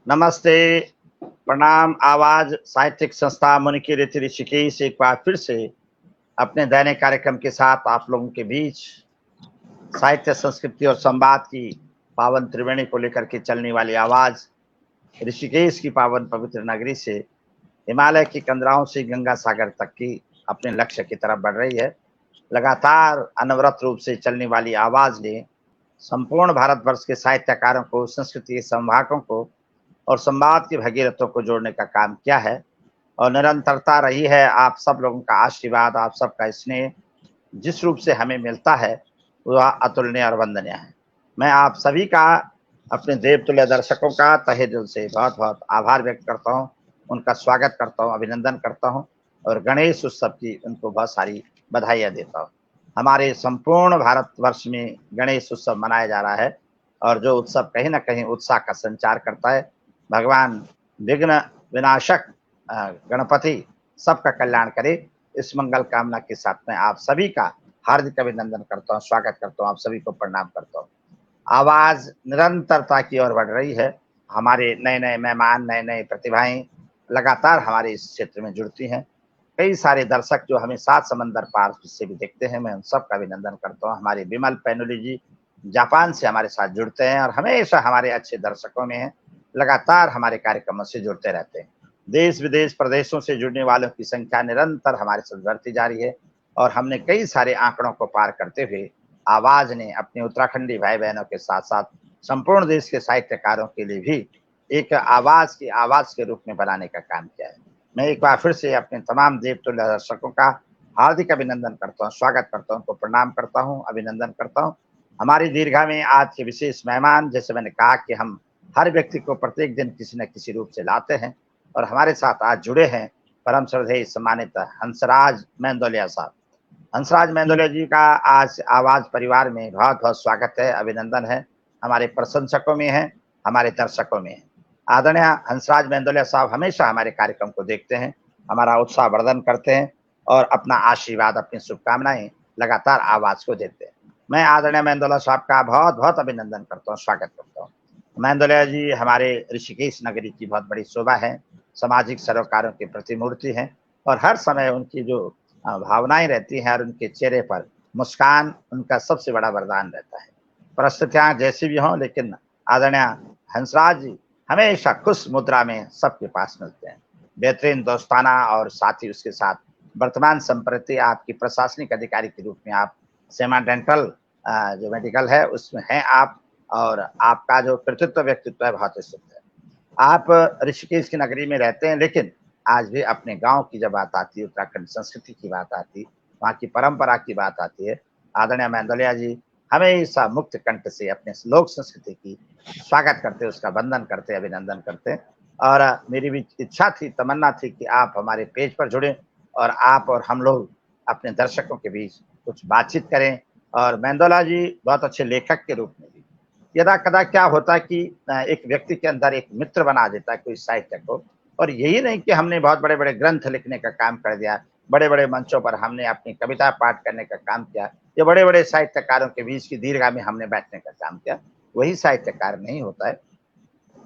नमस्ते, प्रणाम। आवाज साहित्यिक संस्था मुनि की रीति ऋषिकेश एक बार फिर से अपने दैनिक कार्यक्रम के साथ आप लोगों के बीच साहित्य, संस्कृति और संवाद की पावन त्रिवेणी को लेकर के चलने वाली आवाज ऋषिकेश की पावन पवित्र नगरी से हिमालय की कंदराओं से गंगा सागर तक की अपने लक्ष्य की तरफ बढ़ रही है। लगातार अनवरत रूप से चलने वाली आवाज ने संपूर्ण भारतवर्ष के साहित्यकारों को, संस्कृति के संवाहकों को और संवाद के भगीरथों को जोड़ने का काम किया है और निरंतरता रही है। आप सब लोगों का आशीर्वाद, आप सबका स्नेह जिस रूप से हमें मिलता है वह अतुलनीय और वंदनीय है। मैं आप सभी का, अपने देवतुल्य दर्शकों का तहे दिल से बहुत बहुत आभार व्यक्त करता हूँ, उनका स्वागत करता हूँ, अभिनंदन करता हूँ और गणेश उत्सव की उनको बहुत सारी बधाइयाँ देता हूँ। हमारे संपूर्ण भारतवर्ष में गणेश उत्सव मनाया जा रहा है और जो उत्सव कहीं ना कहीं उत्साह का संचार करता है। भगवान विघ्न विनाशक गणपति सबका कल्याण करे, इस मंगल कामना के साथ में आप सभी का हार्दिक अभिनंदन करता हूँ, स्वागत करता हूँ, आप सभी को प्रणाम करता हूँ। आवाज निरंतरता की ओर बढ़ रही है। हमारे नए नए मेहमान, नए नए प्रतिभाएं लगातार हमारे इस क्षेत्र में जुड़ती हैं। कई सारे दर्शक जो हमें सात समंदर पार से भी देखते हैं, मैं उन सबका अभिनंदन करता हूँ। हमारे विमल पैनुली जी जापान से हमारे साथ जुड़ते हैं और हमेशा हमारे अच्छे दर्शकों में हैं, लगातार हमारे कार्यक्रमों से जुड़ते रहते हैं। देश विदेश प्रदेशों से जुड़ने वालों की संख्या निरंतर हमारे साथ बढ़ती जा रही है और हमने कई सारे आंकड़ों को पार करते हुए आवाज ने अपने उत्तराखंडी भाई बहनों के साथ साथ संपूर्ण देश के साहित्यकारों के लिए भी एक आवाज की आवाज के रूप में बनाने का काम किया है। मैं एक बार फिर से अपने तमाम देवतुल्य दर्शकों का हार्दिक अभिनंदन करता हूँ, स्वागत करता हूँ, उनको प्रणाम करता हूँ, अभिनंदन करता हूँ। हमारी दीर्घा में आज के विशेष मेहमान, जैसे मैंने कहा कि हम हर व्यक्ति को प्रत्येक दिन किसी न किसी रूप से लाते हैं और हमारे साथ आज जुड़े हैं परम श्रद्धेय सम्मानित हंसराज मेंदोलिया साहब। हंसराज मेंदोलिया जी का आज आवाज परिवार में बहुत बहुत स्वागत है, अभिनंदन है। हमारे प्रशंसकों में है, हमारे दर्शकों में है। आदरणीय हंसराज मेंदोलिया साहब हमेशा हमारे कार्यक्रम को देखते हैं, हमारा उत्साह वर्धन करते हैं और अपना आशीर्वाद, अपनी शुभकामनाएं लगातार आवाज को देते हैं। मैं आदरणीय मेंदोलिया साहब का बहुत बहुत अभिनंदन करता हूँ, स्वागत करता हूँ। मेंदोलिया जी हमारे ऋषिकेश नगरी की बहुत बड़ी शोभा है, सामाजिक सरोकारों की प्रतिमूर्ति हैं और हर समय उनकी जो भावनाएं रहती हैं और उनके चेहरे पर मुस्कान उनका सबसे बड़ा वरदान रहता है। परिस्थितियां जैसी भी हों, लेकिन आदरणीय हंसराज जी हमेशा खुश मुद्रा में सबके पास मिलते हैं। बेहतरीन दोस्ताना और साथ ही उसके साथ वर्तमान संप्रति आपकी प्रशासनिक अधिकारी के रूप में आप सेमा डेंटल जो मेडिकल है उसमें हैं आप, और आपका जो कृतित्व व्यक्तित्व है बहुत स्थित है। आप ऋषिकेश की नगरी में रहते हैं, लेकिन आज भी अपने गांव की जब बात आती है, उत्तराखंड संस्कृति की बात आती, वहाँ की परंपरा की बात आती है, आदरणीय मेंदोलिया जी हमेशा मुक्त कंठ से अपने लोक संस्कृति की स्वागत करते, उसका वंदन करते, अभिनंदन करते। और मेरी भी इच्छा थी, तमन्ना थी कि आप हमारे पेज पर जुड़े और आप और हम लोग अपने दर्शकों के बीच कुछ बातचीत करें। और मेंदोला जी बहुत अच्छे लेखक के रूप में भी यदा कदा क्या होता है कि एक व्यक्ति के अंदर एक मित्र बना देता है कोई साहित्य को। और यही नहीं कि हमने बहुत बड़े बड़े ग्रंथ लिखने का काम कर दिया, बड़े बड़े मंचों पर हमने अपनी कविता पाठ करने का काम किया, या बड़े बड़े साहित्यकारों के बीच की दीर्घा में हमने बैठने का काम किया। वही साहित्यकार नहीं होता है,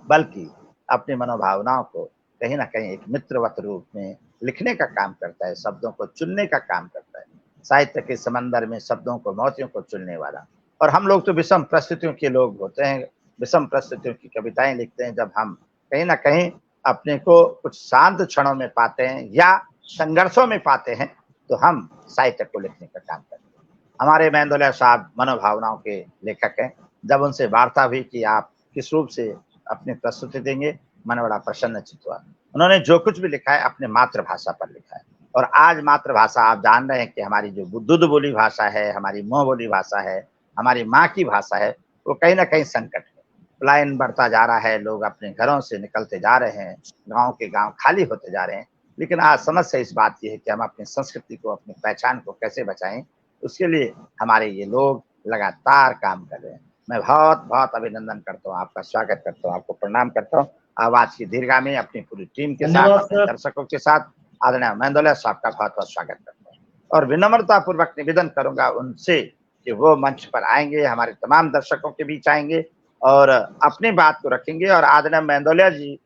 बल्कि अपनी मनोभावनाओं को कहीं ना कहीं एक मित्रवत रूप में लिखने का काम करता है, शब्दों को चुनने का काम करता है। साहित्य के समंदर में शब्दों को, मोतियों को चुनने वाला। और हम लोग तो विषम परिस्थितियों के लोग होते हैं, विषम परिस्थितियों की कविताएं लिखते हैं। जब हम कहीं ना कहीं अपने को कुछ शांत क्षणों में पाते हैं या संघर्षों में पाते हैं, तो हम साहित्य को लिखने का काम करते हैं। हमारे मेंदोलिया साहब मनोभावनाओं के लेखक हैं। जब उनसे वार्ता हुई कि आप किस रूप से अपनी प्रस्तुति देंगे, मन बड़ा प्रसन्नचित हुआ। उन्होंने जो कुछ भी लिखा है अपने मातृभाषा पर लिखा है। और आज मातृभाषा आप जान रहे हैं कि हमारी जो दुध बोली भाषा है, हमारी मुंह बोली भाषा है, हमारी माँ की भाषा है, वो कहीं ना कहीं संकट है। पलायन बढ़ता जा रहा है, लोग अपने घरों से निकलते जा रहे हैं, गांव के गांव खाली होते जा रहे हैं। लेकिन आज समस्या इस बात की है कि हम अपनी संस्कृति को, अपनी पहचान को कैसे बचाएं। उसके लिए हमारे ये लोग लगातार काम कर रहे हैं। मैं बहुत बहुत अभिनंदन करता हूँ, आपका स्वागत करता हूँ, आपको प्रणाम करता हूँ। आवाज की दीर्घा में अपनी पूरी टीम के साथ, धन्यवाद अपने सर। दर्शकों के साथ आदरणीय मेंदोलिया साहब का बहुत बहुत स्वागत करता हूँ और विनम्रता पूर्वक निवेदन करूंगा उनसे कि वो मंच पर आएंगे, हमारे तमाम दर्शकों के बीच आएंगे और अपनी बात को रखेंगे। और आदरणीय मेंदोलिया जी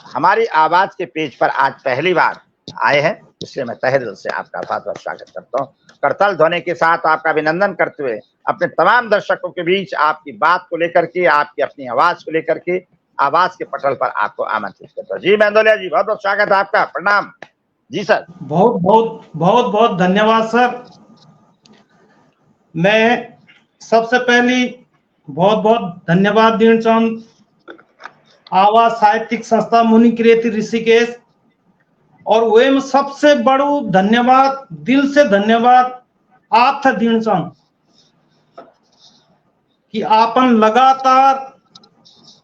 हमारी आवाज के पेज पर आज पहली बार आए हैं, इसलिए मैं तहे दिल से आपका बहुत बहुत स्वागत करता हूँ। करताल ध्वनि के साथ आपका अभिनंदन करते हुए अपने तमाम दर्शकों के बीच आपकी बात को लेकर के, आपकी अपनी आवाज को लेकर के आवाज के पटल पर आपको आमंत्रित करता हूँ। जी मेंदोलिया जी, बहुत बहुत स्वागत है आपका। प्रणाम जी सर। बहुत बहुत बहुत बहुत धन्यवाद सर। मैं सबसे पहली बहुत बहुत धन्यवाद देना चाहूँ आवाज साहित्यिक संस्था मुनिकीरेती ऋषिकेश, और वे में सबसे बड़ो धन्यवाद, दिल से धन्यवाद आप था देना चाहूँ कि आपन लगातार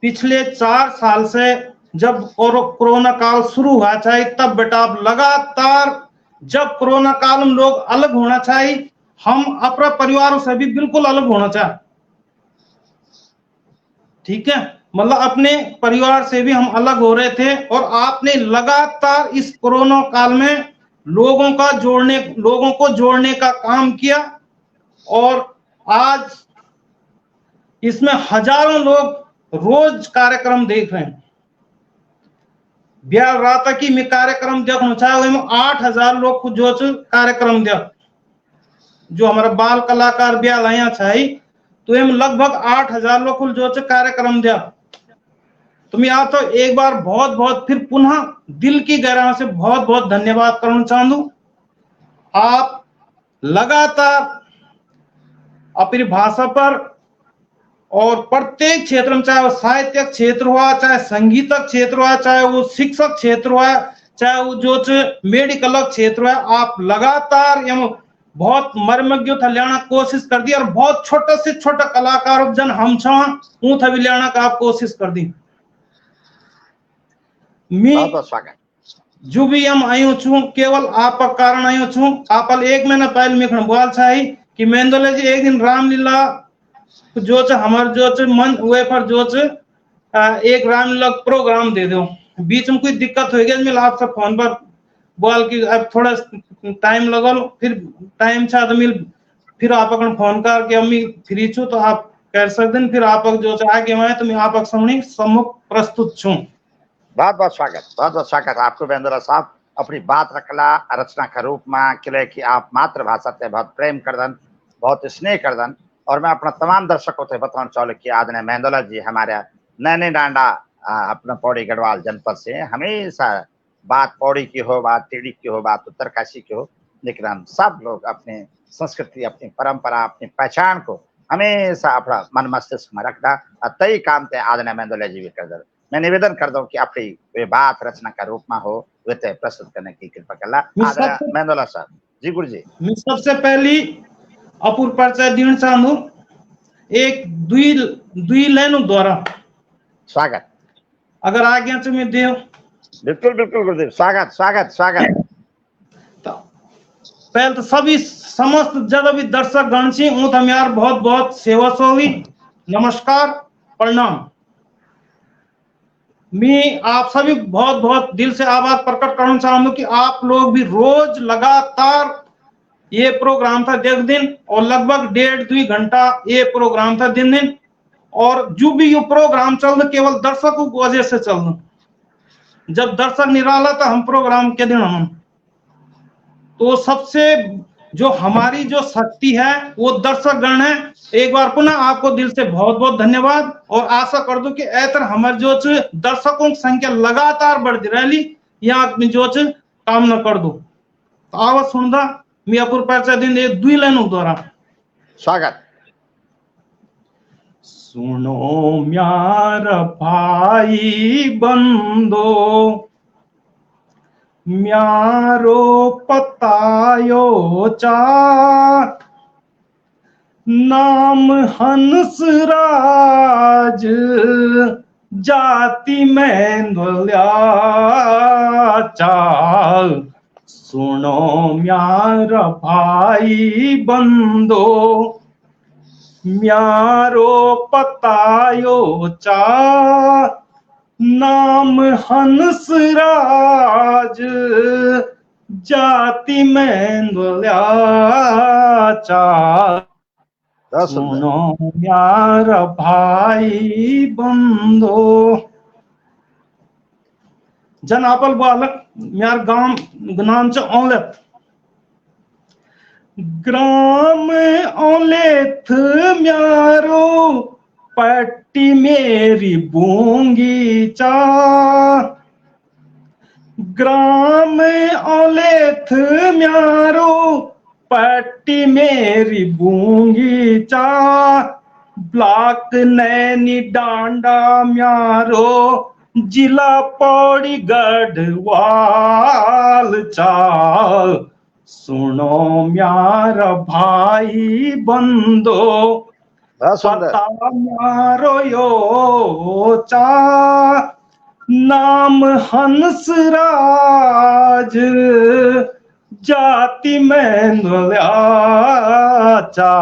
पिछले 4 साल से जब कोरोना काल शुरू हुआ चाहिए तब बेटा आप लगातार, जब कोरोना काल में लोग अलग होना चाहिए, हम अपने परिवारों से भी बिल्कुल अलग होना चाहिए, ठीक है, मतलब अपने परिवार से भी हम अलग हो रहे थे, और आपने लगातार इस कोरोना काल में लोगों को जोड़ने का काम किया। और आज इसमें हजारों लोग रोज कार्यक्रम देख रहे हैं। ब्याह रात की में कार्यक्रम देखना चाहे 8,000 लोग को जो कार्यक्रम दिया, जो हमारा बाल कलाकार ब्याह लाया चाहिए तो हम लगभग 8,000 लोग को जो कार्यक्रम दिया। तो मैं आप तो एक बार बहुत बहुत फिर पुनः दिल की गहराई से बहुत बहुत धन्यवाद करना चाहूँ। आप लगातार अपनी भाषा पर और प्रत्येक क्षेत्र में, चाहे वो साहित्यिक क्षेत्र हुआ, चाहे संगीतक क्षेत्र हुआ, चाहे वो शिक्षक क्षेत्र हुआ, चाहे वो जो मेडिकल क्षेत्र हुआ, आप लगातार बहुत मर्मज्ञ था लेना कोशिश कर दी, और बहुत छोटे से छोटा कलाकार जन हम था भी लेना का आप कोशिश कर दी। जो भी हम आयो छू केवल आप कारण आयो छू। आप 1 महीना पहले मेखण बोल चाहिए कि मेंदोलिया जी एक दिन रामलीला जो हमारे जो मन हुए पर जो एक रामलीला प्रोग्राम दे दो। बीच में कोई दिक्कत हो गई, मैं आपसे फोन पर बोल कि अब थोड़ा टाइम लगल, फिर टाइम छा तो मिल फिर आप फोन करके अम्मी फ्री छू तो आप कर सकते हैं, फिर आप जो आगे आए तो मैं आप सामने सम्मुख प्रस्तुत छू। बहुत बहुत स्वागत आपको मेंदोलिया साहब। अपनी बात रखला रचना का रूप में किले कि आप मातृभाषा से बहुत प्रेम करदन, बहुत स्नेह करदन। और मैं अपना तमाम दर्शकों से बताना चाहूँ कि आदरणीय मेंदोलिया जी हमारे नैनी डांडा अपना पौड़ी गढ़वाल जनपद से, हमेशा बात पौड़ी की हो, बात टेढ़ी की हो, बात उत्तरकाशी की हो, लेकिन हम सब लोग अपने संस्कृति, अपनी परंपरा, अपनी पहचान को हमेशा अपना मन मस्तिष्क में रखना, तई काम ते आदरणीय मेंदोलिया जी भी कर दे। मैं निवेदन कर दूं कि अपनी वे बात रचना का रूप में हो वे प्रस्तुत करने की कृपा करला। आदरणीय मेंदोलिया साहब जी। गुरु जी, मैं सबसे पहली अपूर्व परिचय देना चाहूँ एक दुई लाइनों द्वारा। स्वागत, अगर आज्ञा तो मैं देव। बिल्कुल बिल्कुल गुरुदेव, स्वागत स्वागत स्वागत। तो पहले तो सभी समस्त जब भी दर्शक गण छी यार बहुत बहुत सेवा सोवी नमस्कार प्रणाम। मैं आप सभी बहुत बहुत दिल से आभार प्रकट करना चाहूंगा कि आप लोग भी रोज लगातार ये प्रोग्राम था देख दिन, और लगभग 1.5-2 घंटा ये प्रोग्राम था दिन, और जो भी ये प्रोग्राम चल रहा केवल दर्शकों की वजह से चल रहा। जब दर्शक निराला था हम प्रोग्राम के दिन हम तो सबसे जो हमारी जो शक्ति है वो दर्शक गण है। एक बार पुनः आपको दिल से बहुत बहुत धन्यवाद, और आशा कर दो कि ऐतर हमारे जो दर्शकों की संख्या लगातार बढ़ती रही, यहाँ जो कामना कर दो। तो आवाज सुनदा मैं अपूर्व परिचय दिन 2 लाइनों द्वारा। स्वागत। सुनो म्यारा भाई बंदो, म्यारो पतायो चा, नाम हंसराज जाति मेंदोलिया चा। सुनो म्यारा भाई बंदो, म्यारो पतायो चा, नाम हंसराज जाति मेंदोलिया चा। बहुत सुंदर। सुनो म्यारा भाई बंदो, जन आपल बालक म्यार गांव गनाम च औलत ग्राम औलेथ म्यारो पट्टी मेरी बूंगी चा, ग्राम औलेथ म्यारो पट्टी मेरी बूंगी चा, ब्लॉक नैनी डांडा म्यारो जिला पौड़ी गढ़वाल चा, सुनो म्यारा भाई बंदो बहुत सुंदर। पता म्यारो यो चा, नाम हंसराज जाति में चा,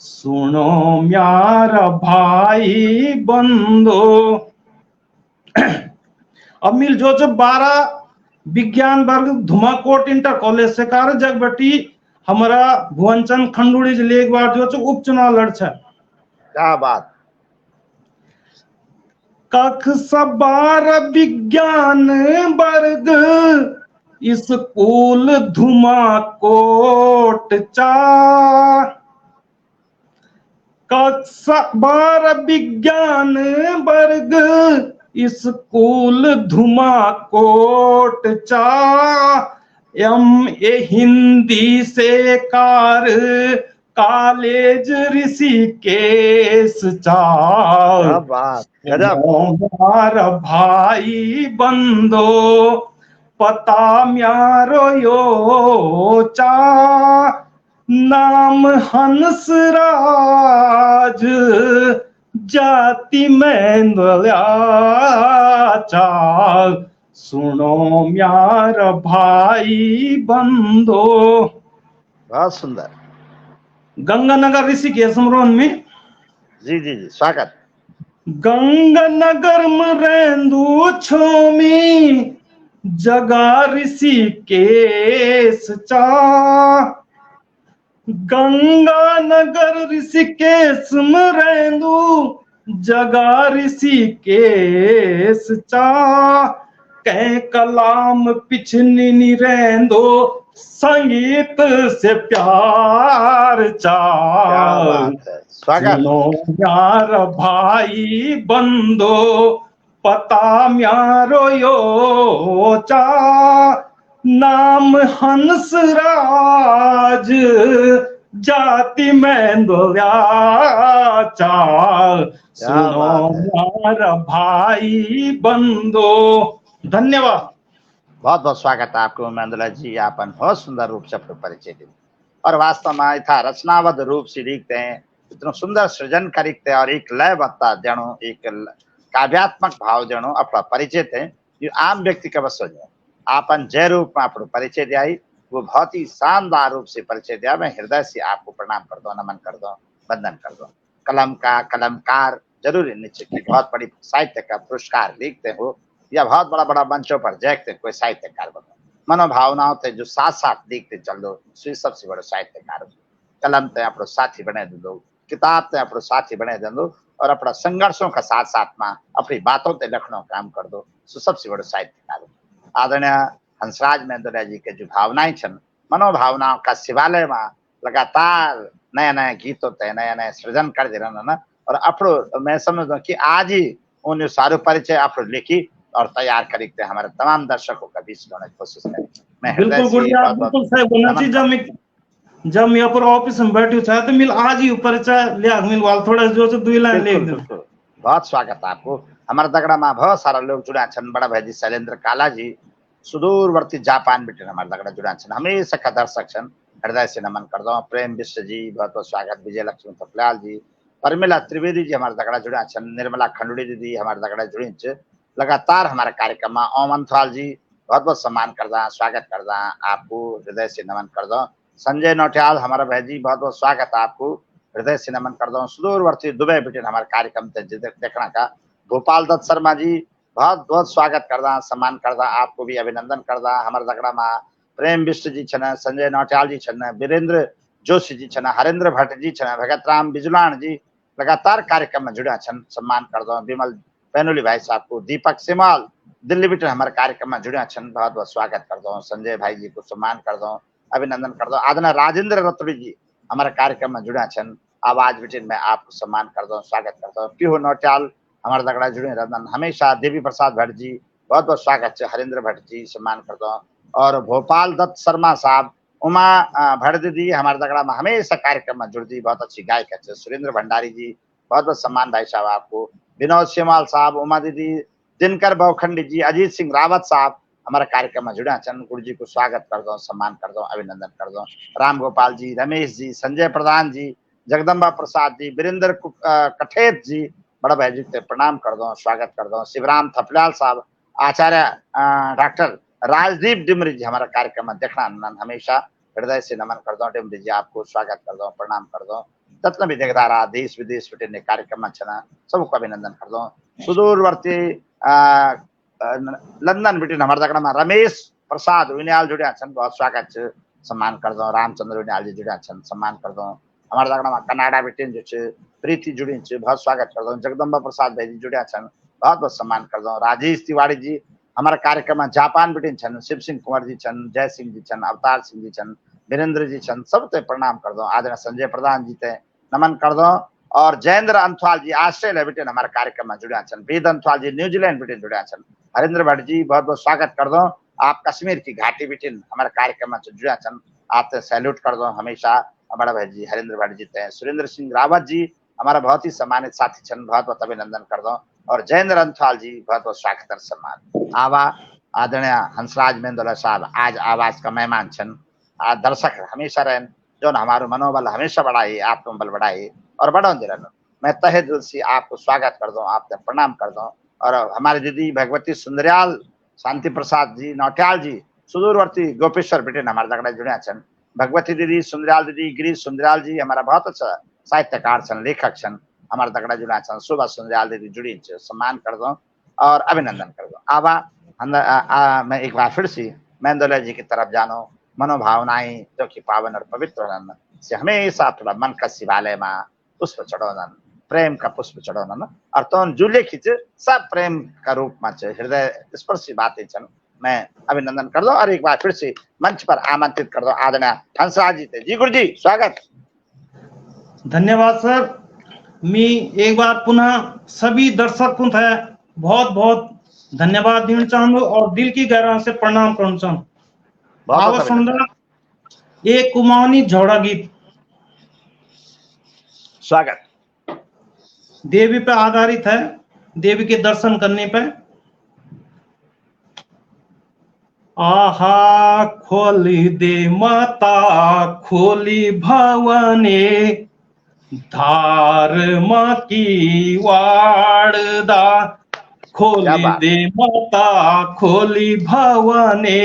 सुनो म्यारा भाई बंदो। अब मिल जो 12 विज्ञान वर्ग धुमाकोट इंटर कॉलेज से कार जगबटी हमारा भुवनचंद खंडूड़ी जिले एक बार जो उपचुनाव लड़ छे। क्या बात। कक्षा 12 विज्ञान वर्ग स्कूल धुमाकोट चा, कक्षा 12 विज्ञान वर्ग स्कूल धुमाकोट चा, MA हिंदी से कार कॉलेज ऋषिकेश चा, क्या बात, गजब। म्यारा भाई बंदो पता म्यारो यो चा, नाम हंसराज जाति में चा, सुनो म्यारा भाई बंदो। बहुत सुंदर। गंगानगर ऋषिकेश मरोन में जी जी जी, स्वागत। गंगानगर में रेंदु छोमी जगा ऋषिकेश चा, गंगानगर ऋषिकेश में रेंदु जगा ऋषिकेश चा, कै कलाम पिछनी रेंदो संगीत से प्यार चा, क्या बात है, स्वागत। सुनो म्यारा भाई बंदो पता म्यारो यो चा, नाम हंसराज जाति में चा, सुनो म्यारा भाई बंदो। धन्यवाद। बहुत बहुत स्वागत है आपको महेंद्र जी। आपन बहुत सुंदर रूप से अपने परिचय दी और वास्तव में यथा रचनाबद्ध रूप से लिखते हैं, इतना सुंदर सृजन करते और एक लयबद्धता जनो एक काव्यात्मक भाव जनो अपना परिचय थे जो आम व्यक्ति का बस हो जाए। आपन जय रूप में अपना परिचय दिया वो बहुत ही शानदार रूप से परिचय दिया। मैं हृदय से आपको प्रणाम कर दो, नमन कर दो, वंदन कर दो। कलम का कलमकार जरूरी निश्चित की बहुत बड़ी साहित्य का पुरस्कार लिखते हो या बहुत बड़ा बड़ा मंचों पर जैकते कोई साहित्यकार बनो, मनोभावनाओं थे जो साथ साथ लिखते चल दो, सबसे बड़े साहित्यकार हो। कलम ते अपनो साथी बने दो, किताब ते अपनो साथी बने दो और अपना संघर्षों का साथ साथ में अपनी बातों ते लिखना काम कर दो, सबसे बड़े साहित्यकार हो। आदरणीय हंसराज महेंद्र जी के जो भावनाएं छन, मनोभावनाओं का शिवालय में लगातार नया नया गीतों ते नया नया सृजन कर दे रहा ना। और अपनो मैं समझता कि आज ही उन सारो परिचय अपनो लिखी और तैयार करते हमारे तमाम दर्शकों का बीच लाने की कोशिश करें। मैं हृदय से बिल्कुल सही बोलना चाहिए। जब मैं पर ऑफिस में बैठी था तो मिल आज ही परिचय लिया मिल वाल थोड़ा जो से 2 लाइन लिख दे। बहुत स्वागत है आपको। हमारे दगड़ा में बहुत सारा लोग जुड़ा छन। बड़ा भाई जी शैलेंद्र काला जी सुदूरवर्ती जापान बेटे हमारे दगड़ा जुड़ा छन, हमेशा का दर्शक छन, हृदय से नमन कर दो। प्रेम विश्व जी बहुत बहुत स्वागत। विजय लक्ष्मी थपलाल जी, परमिला त्रिवेदी जी हमारे दगड़ा जुड़ा छन, निर्मला खंडूड़ी दीदी हमारे दगड़ा जुड़ी लगातार हमारे कार्यक्रम में। ओमंथवाल जी बहुत बहुत सम्मान करदा, स्वागत करदा, आपको हृदय से नमन कर दो। संजय नौटियाल हमारा भाई जी बहुत बहुत स्वागत है आपको, हृदय से नमन कर दो। सुदूरवर्ती दुबई बेटे हमारे कार्यक्रम देखना का गोपाल दत्त शर्मा जी बहुत बहुत स्वागत करदा, सम्मान करदा, आपको भी अभिनंदन करदा। हमारे दगड़ा में प्रेम विश्व जी छन, संजय नौटियाल जी छन, वीरेंद्र जोशी जी छन, हरेंद्र भट्ट जी छन, भगत राम बिजुलान जी लगातार कार्यक्रम में जुड़ा छन, सम्मान कर दो। विमल पैनोली भाई साहब को, दीपक सिमाल दिल्ली बिटन हमारे कार्यक्रम में जुड़ा छन, बहुत बहुत स्वागत कर दो। संजय भाई जी को सम्मान कर दो, अभिनंदन कर दो। आदरणीय राजेंद्र रतुड़ी जी हमारे कार्यक्रम में जुड़ा छन, आवाज बिटिन में आपको सम्मान कर दो, स्वागत कर दो। पीहू नौटियाल हमारे दगड़ा जुड़े रहन हमेशा। देवी प्रसाद भट्ट जी बहुत बहुत स्वागत है। हरिंद्र भट्ट जी सम्मान कर दो। और भोपाल दत्त शर्मा साहब, उमा भट्ट दीदी हमारे दगड़ा में हमेशा कार्यक्रम में जुड़ती, बहुत अच्छी गायक है। सुरेंद्र भंडारी जी बहुत बहुत सम्मान भाई साहब आपको। विनोद शेमाल साहब, उमा दीदी, दिनकर बौखंडी जी, अजीत सिंह रावत साहब हमारे कार्यक्रम में जुड़ा छन, गुरु जी को स्वागत कर दो, सम्मान कर दो, अभिनंदन कर दो। राम गोपाल जी, रमेश जी, संजय प्रधान जी, जगदम्बा प्रसाद जी, वीरेंद्र कठेत जी बड़ा भाई जी से प्रणाम कर दो, स्वागत कर दो। शिवराम थपलाल साहब, आचार्य डॉक्टर राजदीप डिमरी जी हमारा कार्यक्रम में देखना हमेशा हृदय से नमन कर दो। डिमरी जी आपको स्वागत कर दो, प्रणाम कर दो। तत्न भी देखदारा देश विदेश बिटिन कार्यक्रम में छना, सबको अभिनंदन कर दो। सुदूरवर्ती लंदन बिटिन हमारे दगड़ा में रमेश प्रसाद विन्याल जुड़िया छन, बहुत स्वागत है, सम्मान कर दो। रामचंद्र विन्याल जी जुड़िया छन, सम्मान कर दो। हमारे दगड़ा में कनाडा बिटिन जो छे प्रीति जुड़ी छे, बहुत स्वागत कर दो। जगदम्बा प्रसाद भाई जी जुड़िया छन, बहुत बहुत सम्मान कर दो। राजेश तिवारी जी हमारे कार्यक्रम में जापान बिटिन छन, शिव सिंह कुंवर जी छन, जय सिंह जी छन, अवतार सिंह जी छन, वीरेंद्र जी छन, सब ते प्रणाम कर दो। आदरणीय संजय प्रधान जी ते नमन कर दो। और जयेंद्र अंथवाल जी ऑस्ट्रेलिया बिटिन हमारे कार्यक्रम में जुड़िया छन। वेद अंथवाल जी न्यूजीलैंड बिटिन जुड़िया छन। हरिंद्र भट्ट जी बहुत बहुत स्वागत कर दो। आप कश्मीर की घाटी बिटिन हमारे कार्यक्रम में जुड़िया छन, आपसे सैल्यूट कर दो हमेशा बड़ा भाई जी हरिंद्र भट्ट जी थे। सुरेंद्र सिंह रावत जी हमारा बहुत ही सम्मानित साथी छन, बहुत बहुत अभिनंदन कर दो। और जयेंद्र अंथवाल जी बहुत बहुत स्वागत और सम्मान। आवा आदरणीय हंसराज मेंदोला साहब आज आवाज का मेहमान छन, दर्शक हमेशा रहन, जो हमारो मनोबल हमेशा बढ़ाए, आत्मबल बढ़ाए और बढ़ाते रहन। मैं तहे दिल से आपको स्वागत कर दो, आपसे प्रणाम कर दो। और हमारी दीदी भगवती सुंदरयाल शांति प्रसाद जी नौटियाल जी सुदूरवर्ती गोपेश्वर बिटिन हमारे दगड़ा जुड़िया छन। भगवती दीदी, सुंदरयाल दीदी, गिरीश सुंदरयाल जी हमारा बहुत अच्छा साहित्यकार छन, लेखक छन, हमारे दगड़ा जुड़ा छन। सुबह सुंदरयाल दीदी जुड़ी छे, सम्मान कर दो और अभिनंदन कर दो। आवा मैं एक बार फिर से मेंदोला जी की तरफ जानो। मनोभावनाएं जो कि पावन और पवित्र रहन से हमेशा थोड़ा मन का शिवालय में पुष्प चढ़ोनन, प्रेम का पुष्प चढ़ोनन। और तो जुले खींच सब प्रेम का रूप में हृदय स्पर्शी बातें छन। मैं अभिनंदन कर दो और एक बार फिर से मंच पर आमंत्रित कर दो आदरणीय हंसराज जी थे। जी गुरु जी स्वागत। धन्यवाद सर। मी एक बार पुनः सभी दर्शकों थे बहुत बहुत धन्यवाद देना चाहूंगा और दिल की गहराई से प्रणाम करना चाहूंगा। आवाज सुंदर एक कुमाऊनी झोड़ा गीत स्वागत देवी पे आधारित है, देवी के दर्शन करने पे। आहा खोली दे माता खोली भवने, धर्म की वाड़दा खोली दे माता खोली भवने,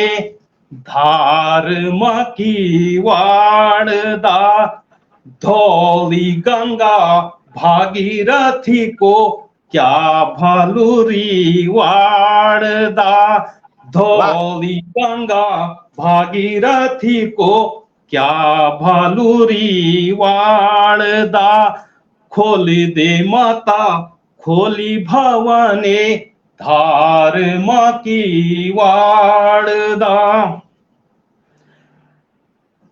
धर्म की वाड़दा धौली गंगा भागीरथी को क्या भलूरी वाड़दा, धौली गंगा भागीरथी को क्या भलूरी वाड़दा, खोली दे माता खोली भवने, धर्म की वाड़दा।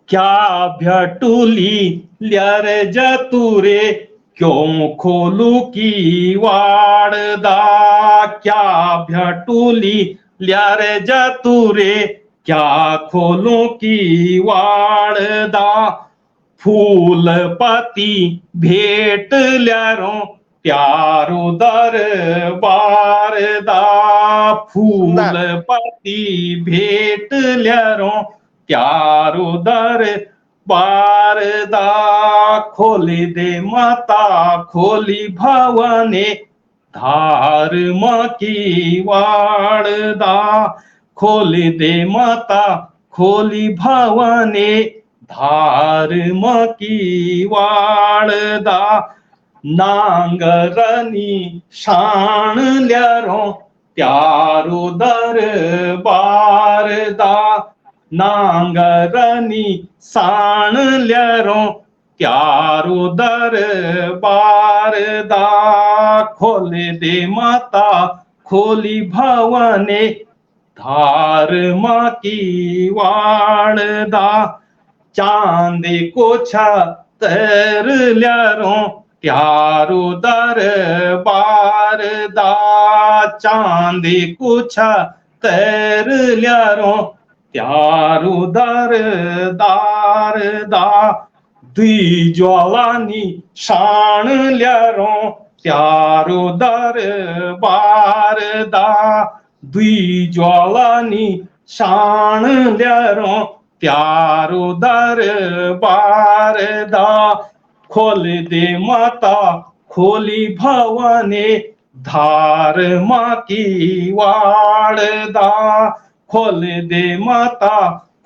क्या भटूली ल्यार जतुरे क्यों खोलू की वाड़दा, क्या भटूली ल्यार जतुरे क्या खोलू की वाड़दा, फूल पति भेट ल्यारो प्यारो दरबार दा, फूल पति भेट ल्यारो प्यारो दरबार दा, खोली दे माता खोली भवने, धर्म की वाड़दा, खोली दे माता खोली भवने, धर्म की वाड़दा, नांगरनी शान ल्यारो प्यारो दरबार दा, नांगरनी साण ल्यारो त्यारो दरबार दा खोल दे माता खोली भवने धार माँ की वाड़दा चांदी को छतर ल्यारो त्यारो दरबार दा चांदी को छतर ल्यारो त्यारो दरदार दा दुई ज्वालानी शान ल्यारो त्यारो दरबार दा दुई ज्वालानी शान ल्यारो त्यारो दरबार दा खोल दे माता खोली भवने धार माँ की वाड़दा खोल दे माता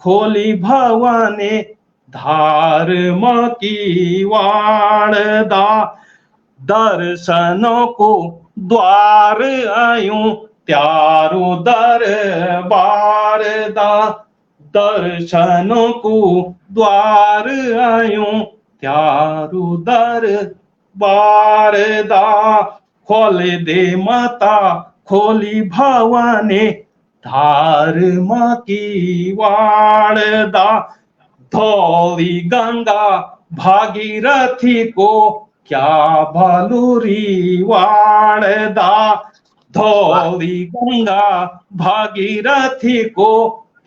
खोली भवने धार माँ की वाड़दा दर्शनों को द्वार आयूं त्यारो दरबार दा दर्शनों को द्वार आयूं त्यारो दरबार दा खोल दे माता खोली भवने धार माँ की वाड़दा धौली गंगा भागीरथी को क्या भलूरी वाड़दा धौली गंगा भागीरथी को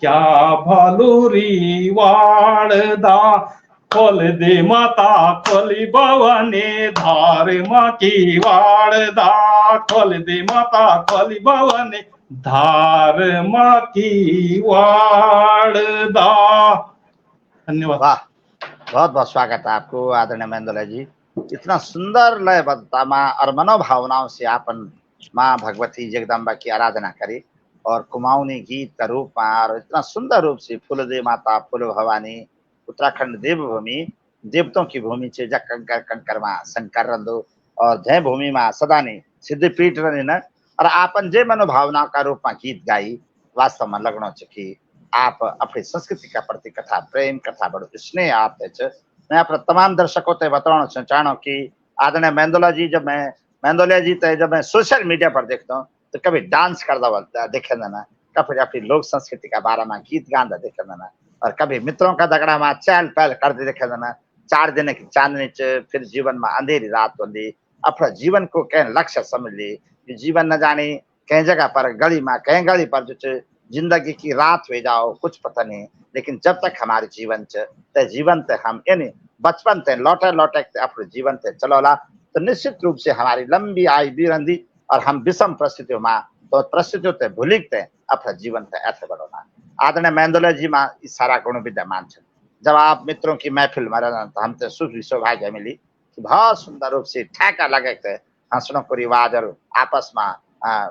क्या भलूरी वाड़दा खोल दे माता खोली भवने धार माँ की वाड़दा खोल दे माता खोली भवने धार माँ की वाड़दा। धन्यवाद। वाह, बहुत बहुत स्वागत है आपको आदरणीय मेंदोला जी। इतना सुंदर लयबद्धता माँ और मनोभावनाओं से आपन माँ भगवती जगदम्बा की आराधना करी और कुमाऊनी गीत का रूप में और इतना सुंदर रूप से फूल दे माता फूल भवानी उत्तराखंड देवभूमि देवतों की भूमि छे जा कंकर कंकर माँ शंकर रंदो और जय भूमि माँ सदानी सिद्धपीठ रही न और आपन जे मनोभावना का रूप में गीत गाई वास्तव में लगनो छे कि आप अपनी संस्कृति का प्रति कथा प्रेम कथा बड़ो स्नेह आपते छे। मैं अपने तमाम दर्शकों ते बताना चाहूँ कि आदरणीय मेंदोला जी जब मैं सोशल मीडिया पर देखता हूँ तो कभी डांस करता देखे ना कभी अपनी लोक संस्कृति का बारे में गीत गाता देखे ना और कभी मित्रों का दगड़ा में चहल पहल करते देखे ना 4 दिन की चांदनी च फिर जीवन में अंधेरी रात होंगी अपना जीवन को कहीं लक्ष्य समझ ली कि जीवन न जाने कहीं जगह पर गली में कहीं गली पर जो जिंदगी की रात हो जाओ कुछ पता नहीं लेकिन जब तक हमारे जीवन ते जीवन ते हम यानी बचपन ते लौटे लौटे अपने जीवन ते चलोला तो निश्चित रूप से हमारी लंबी आयु भी रही और हम विषम परिस्थितियों में तो परिस्थितियों ते भूलिकते अपना जीवन ते ऐसे बढ़ोना। आदरणीय मेंदोला जी में इस सारा गुण विद्यमान है। जब आप मित्रों की महफिल में रहना तो हम तो सुख सौभाग्य मिली कि बहुत सुंदर रूप से ठेका लगे थे हंसनों को रिवाज और आपस में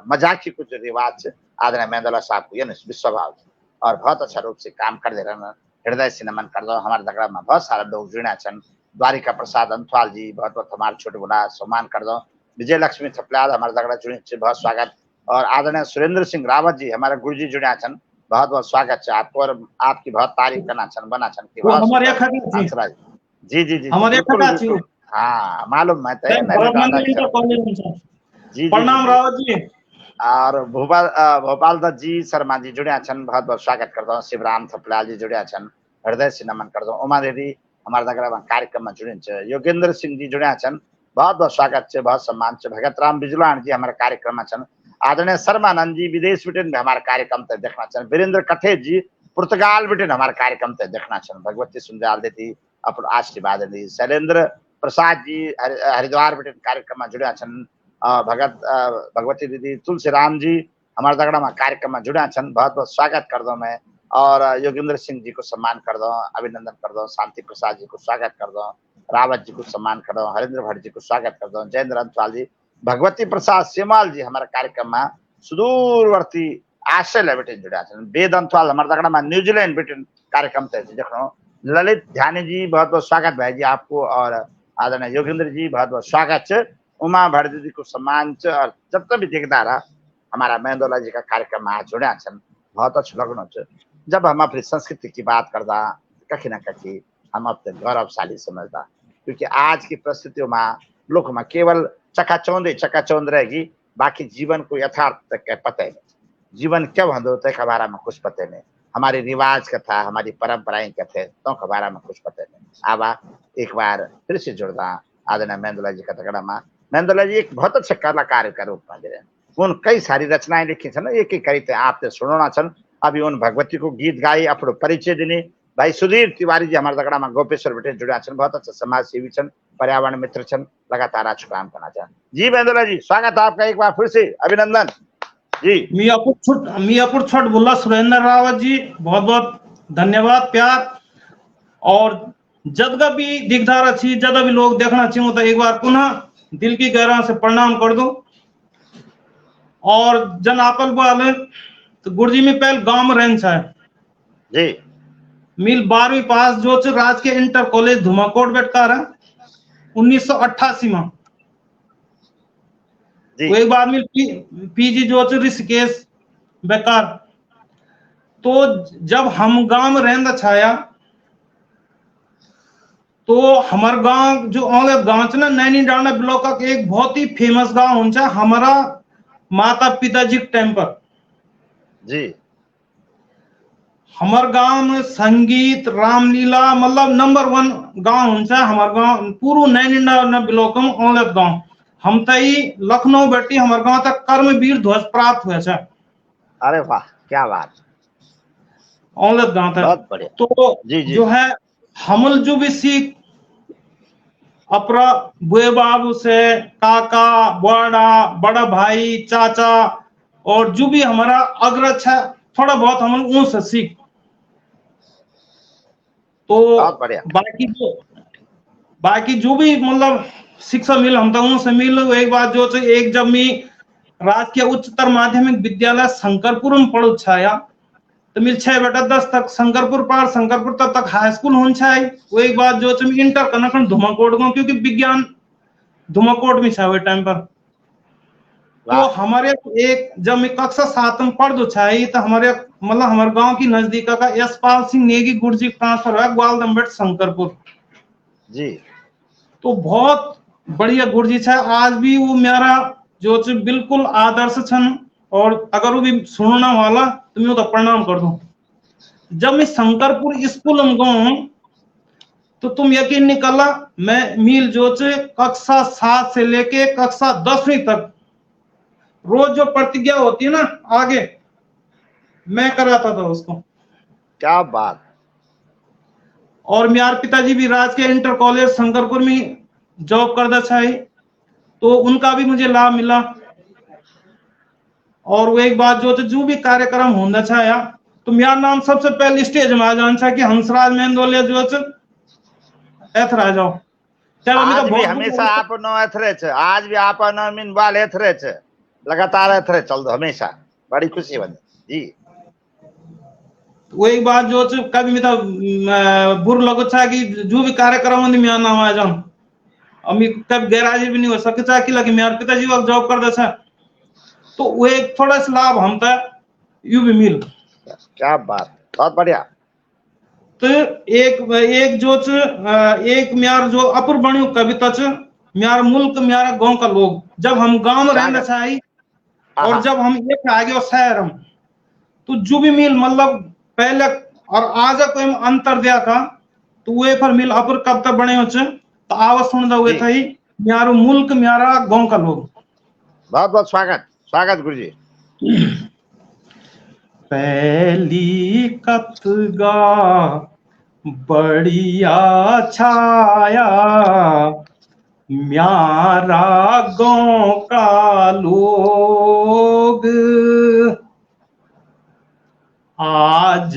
मजाक की कुछ रिवाज आदरणीय मेंदोला साहब को ये विश्वभाव और बहुत अच्छा रूप से काम कर दे रहे हृदय से नमन कर दो। हमारे दगड़ा में बहुत सारे लोग जुड़े छन द्वारिका प्रसाद अंथवाल जी बहुत बहुत हमारे छोटे बड़ा सम्मान कर दो। विजय लक्ष्मी थपलाद हमारे दगड़ा जुड़े बहुत स्वागत और आदरणीय सुरेंद्र सिंह रावत जी हमारे गुरु जी जुड़े छन बहुत बहुत स्वागत है आपको और आपकी बहुत तारीफ करना छन बना छन की जी जी जी हमारे हाँ मालूम है जी प्रणाम रावत जी और भोपाल दत्त जी शर्मा जी जुड़े छन बहुत बहुत स्वागत करता हूँ। शिवराम थपलाल जी जुड़े छन हृदय से नमन करता हूँ। उमा देवी हमारे दगड़ा में कार्यक्रम में जुड़े योगेंद्र सिंह जी जुड़े छन बहुत बहुत स्वागत है बहुत सम्मान है। भगत राम बिजलान जी हमारे कार्यक्रम में छन। आदरणीय शर्मानंद जी विदेश ब्रिटेन में हमारे कार्यक्रम ते देखना छन। वीरेंद्र कठेज जी पुर्तगाल ब्रिटेन हमारे कार्यक्रम ते देखना छन। भगवती सुंदर देती अपन आशीर्वाद दी। शैलेंद्र प्रसाद जी हरिद्वार ब्रिटेन कार्यक्रम में जुड़े छन। भगवती दीदी तुलसीराम जी हमारे दगड़ा में कार्यक्रम में जुड़ा छन बहुत बहुत स्वागत कर दो मैं और योगेंद्र सिंह जी को सम्मान कर दो अभिनंदन कर दो। शांति प्रसाद जी को स्वागत कर दो। रावत जी को सम्मान कर दो। हरेंद्र भट्ट जी को स्वागत कर दो। जयेंद्र अंथवाल जी भगवती प्रसाद सेमाल जी हमारे कार्यक्रम में सुदूरवर्ती ऑस्ट्रेलिया ब्रिटेन जुड़ा छन। वेद अंथवाल हमारे दगड़ा में न्यूजीलैंड ब्रिटेन कार्यक्रम थे देखो। ललित ध्यानी जी बहुत बहुत स्वागत भाई जी आपको और आदरणीय योगेंद्र जी बहुत बहुत स्वागत। उमा भट्ट जी को सम्मान और जब तक भी देखता रहा हमारा मेंदोला जी का कार्यक्रम में जुड़ा छन बहुत अच्छा लगनो जब हम अपनी संस्कृति की बात करदा कखी न कखी हम अपने गौरवशाली समझदा, क्योंकि आज की परिस्थितियों में लोग में केवल चकाचौंध रहेगी, बाकी जीवन को यथार्थ तक के पता ही नहीं। जीवन क्या भंदो तक बारे में कुछ पता नहीं, हमारी रिवाज का था, हमारी परंपराएं क्या थे तो के बारे में कुछ पता नहीं। आवा एक बार फिर से जुड़दा आदरणीय मेंदुला जी का तगड़ा में। मेंदुला जी एक बहुत अच्छे कलाकार के रूप में गिरे, उन कई सारी रचनाएं लिखी छन, एक एक करी आपने सुनाना छन। अभी उन भगवती को गीत गाई, अपनो परिचय दिने। भाई सुधीर तिवारी जी हमारे दगड़ा में गोपेश्वर बेटे जुड़ा छन, बहुत अच्छा समाज सेवी छन, पर्यावरण मित्र छन, लगातार अच्छु काम करना चाहन। जी मेंदुला जी, स्वागत है आपका एक बार फिर से, अभिनंदन जी। मियापुर छोट बुल्ला सुरेंद्र रावत जी, बहुत बहुत धन्यवाद, प्यार। और जदगा भी दिखदार अच्छी, जदा भी लोग देखना चाहिए तो एक बार पुनः दिल की गहराई से प्रणाम कर दो। और जन आपल वाले तो गुरजी में पहले गांव में रहन है जी, मिल 12वीं पास जो राजकीय इंटर कॉलेज धुमाकोट बेटकार है 1988 में। वो एक बार मिल पीजी जो ऋषिकेश बेकार। तो जब हम गांव में रहना छाया तो हमारा गांव जो औलत गांव ना नैनी डांडा ब्लॉक का एक बहुत ही फेमस गांव होना हमारा माता पिताजी टाइम पर जी। हमार गांव में संगीत रामलीला मतलब नंबर 1 गांव होना हमार गांव पूरा नैनी डांडा ब्लॉक में औलत गांव। हम तई लखनऊ बैठी हमारे गांव तक कर्मवीर ध्वज प्राप्त हुए छे। अरे वाह, क्या बात, औलत गांव तक। बहुत बढ़िया। तो जी, जी। जो है हमल जो भी सीख अपरा बुए बाबू से, काका बड़ा भाई चाचा और जो भी हमारा अग्रज है थोड़ा बहुत हम उनसे सीख। तो बाकी जो भी मतलब शिक्षा मिल हम तो उनसे मिल। एक बात जो एक जब मैं राजकीय उच्चतर माध्यमिक विद्यालय शंकरपुर में पढ़ू छाया तो मिल 6/10 तक शंकरपुर पार शंकरपुर तक हाई स्कूल होन छाई। वो एक बात जो इंटर कनेक्शन धुमाकोट गो क्योंकि विज्ञान धुमाकोट में छा टाइम पर। तो हमारे एक जब मैं कक्षा 7 में पढ़ दो छाई तो हमारे मतलब हमारे गांव की नजदीक का यशपाल सिंह नेगी गुरुजी ट्रांसफर हुआ ग्वालदम्बेट शंकरपुर जी। तो बहुत बढ़िया गुरुजी छा। आज भी वो मेरा जो बिल्कुल आदर्श छन और अगर वो भी सुनना वाला तो मैं तो प्रणाम कर दूं। जब मैं शंकरपुर स्कूल में गऊ तो तुम यकीन नहीं करला मैं मील जो कक्षा 7 से लेके कक्षा 10वीं तक रोज जो प्रतिज्ञा होती है ना आगे मैं कराता था उसको। क्या बात। और मेरे पिताजी भी राजकीय इंटर कॉलेज शंकरपुर में जॉब करता था तो उनका भी मुझे लाभ मिला। और वो एक बात जो भी कार्यक्रम होना छाया तो मेरा नाम सबसे पहले स्टेज में आ जाना कि हंसराज मेंदोलिया जो एथर आ जाओ। आज भी हमेशा आप नो एथरे छे, आज भी आप नो मिन बाल एथरे छे, लगातार एथरे चल दो हमेशा, बड़ी खुशी बनी जी। वो एक बात जो कभी मैं तो बुर लगो छा कि जो भी कार्यक्रम होने मेरा नाम आ जाऊं अमी कब गैराज भी नहीं हो सके छा कि लगे मेरे पिताजी वक्त जॉब करता छा तो वो एक थोड़ा सा लाभ हम तक यू भी मिल। क्या बात, बहुत बढ़िया। तो एक जो एक म्यार जो अपुर बणी कविता च म्यार मुल्क म्यारा गांव का लोग जब हम गांव में रहना चाहिए और जब हम एक आगे और शहर हम तो जो भी मिल मतलब पहले और आज कोई अंतर दिया था तो वे पर मिल अपुर कब तक बने हो तो आवाज सुन दो था ही म्यारो मुल्क म्यारा गांव का लोग। बहुत बहुत स्वागत गुरुजी। पहली कतगा बढ़िया छाया म्यारा गांव का लोग आज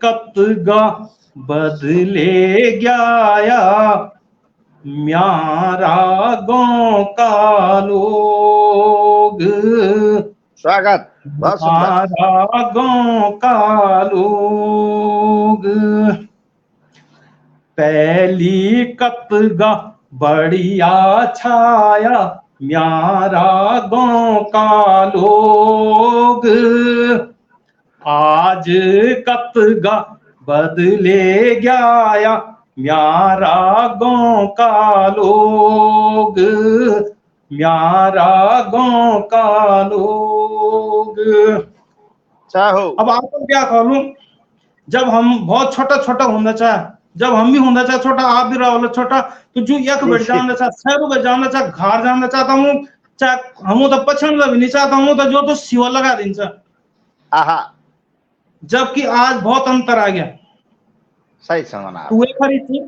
कतगा बदले गया म्यारा गांव का लोग। स्वागत, बहुत सुंदर। म्यारा गांव का लोग पहली कतगा बढ़िया छाया म्यारा गांव का लोग आज कतगा बदले गया म्यारा गाँव का लोग, म्यारा गाँव का लोग। चाहो अब आपको क्या कहूं, जब हम बहुत छोटा छोटा होना चाहे, जब हम भी होना चाहे छोटा, आप भी रहो छोटा, तो जो एक बैठ जाना चाहे, शहरों में जाना चाहे, घर जाना चाहता हूँ, चाहे हम तो पछन भी नहीं चाहता हूँ, तो जो तो सिवा लगा दिन से। आहा, जबकि आज बहुत अंतर आ गया। सही समझना। तू खरी थी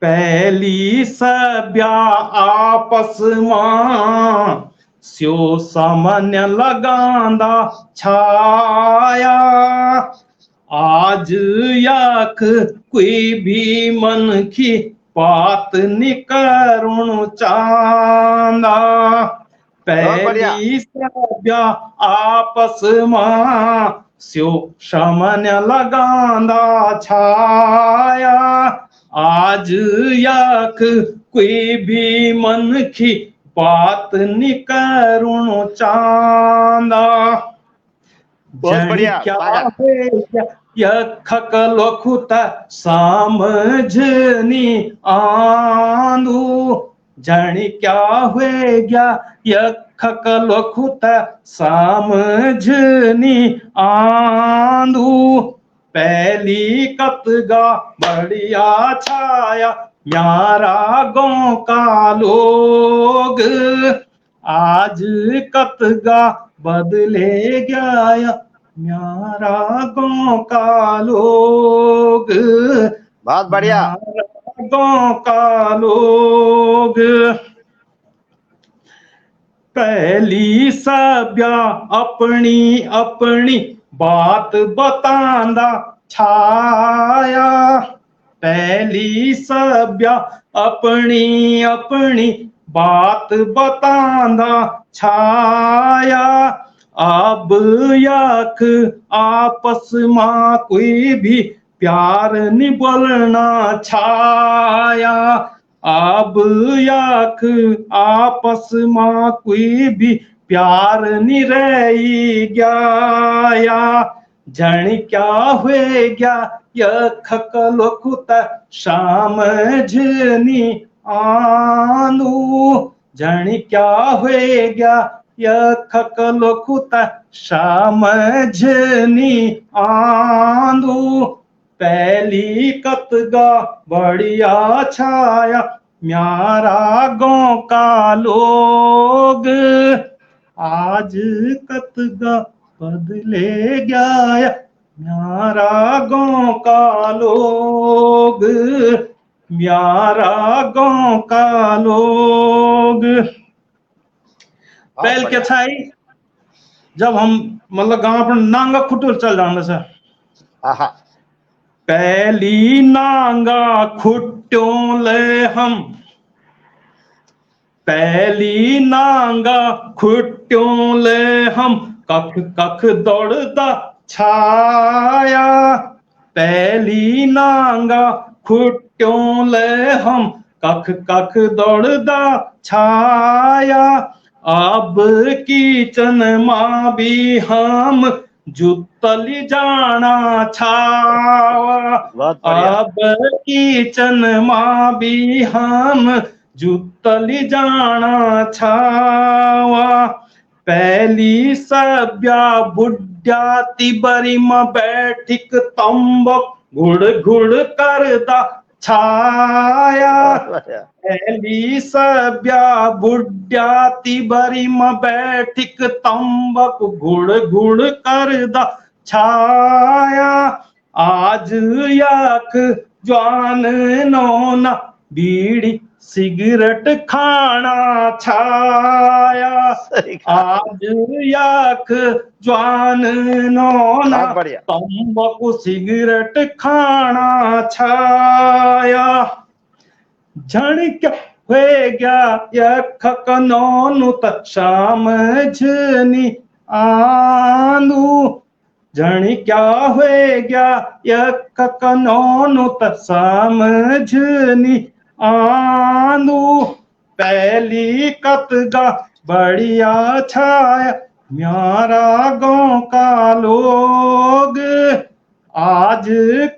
पहली सभ्या आपस में स्यो सामान्य लगांदा छाया, आज याक कोई भी मन की बात निकरुण चांदा। पहली सभ्या आपस में स्यो सामान्य लगांदा छाया, आज याक कोई भी मन की बात निकरुण चांदा। बहुत बढ़िया। क्या खकलो खुता समझनी आंदू, जानी क्या हुए गया खकलो खुता समझनी आंदू। पहली कतगा बढ़िया छाया म्यारा गाँव का लोग, आज कतगा बदले गया म्यारा गाँव का लोग। बहुत बढ़िया। गाँव का लोग पहली सभ्या अपनी अपनी बात बतांदा छाया, पहली सभ्या अपनी अपनी बात बतांदा छाया। अब याक आपस में कोई भी प्यार नहीं बोलना छाया, अब याक आपस में कोई भी प्यार नहीं रही गया। जन क्या हुए गया यह खकलो खुता समझनी आंदू, जन क्या हुए गया यह खकलो खुता समझनी आंदू। पहली कतगा बढ़िया छाया म्यारा गाँव का लोग, आज कतगा बदले गया म्यारा गाँव का लोग, म्यारा गाँव का लोग। पहल क्या छाई जब हम मतलब गाँव पर नांगा खुटुल चल जाने से, पहली नांगा खुट्टों ले हम, पहली नांगा खुट्टों ले हम कख कख दौड़दा छाया, पहली नांगा खुट्टों ले हम कख कख दौड़दा छाया। अब किचन मां भी हम जुतली जाना छावा, अब किचन मां भी हम जुतली जाना छावा। पहली सभ्या बुढ़ा तिबरी में बैठिक तंबक घुड़ घुड़ करदा छाया, पहली सभ्या बुढ़ा तिबरी में बैठिक तंबक घुड़ घुड़ करदा छाया। आज याक जवान नौना बीड़ी सिगरेट खाना छाया, आज याक जवान नौना तंबाकू सिगरेट खाना छाया। जन क्या हुए गया यख कनौनु त समझनी आंदू, जन क्या हुए गया यख कनौनु त समझनी आंदू। पहली कतगा बढ़िया छाया म्यारा गांव का लोग आज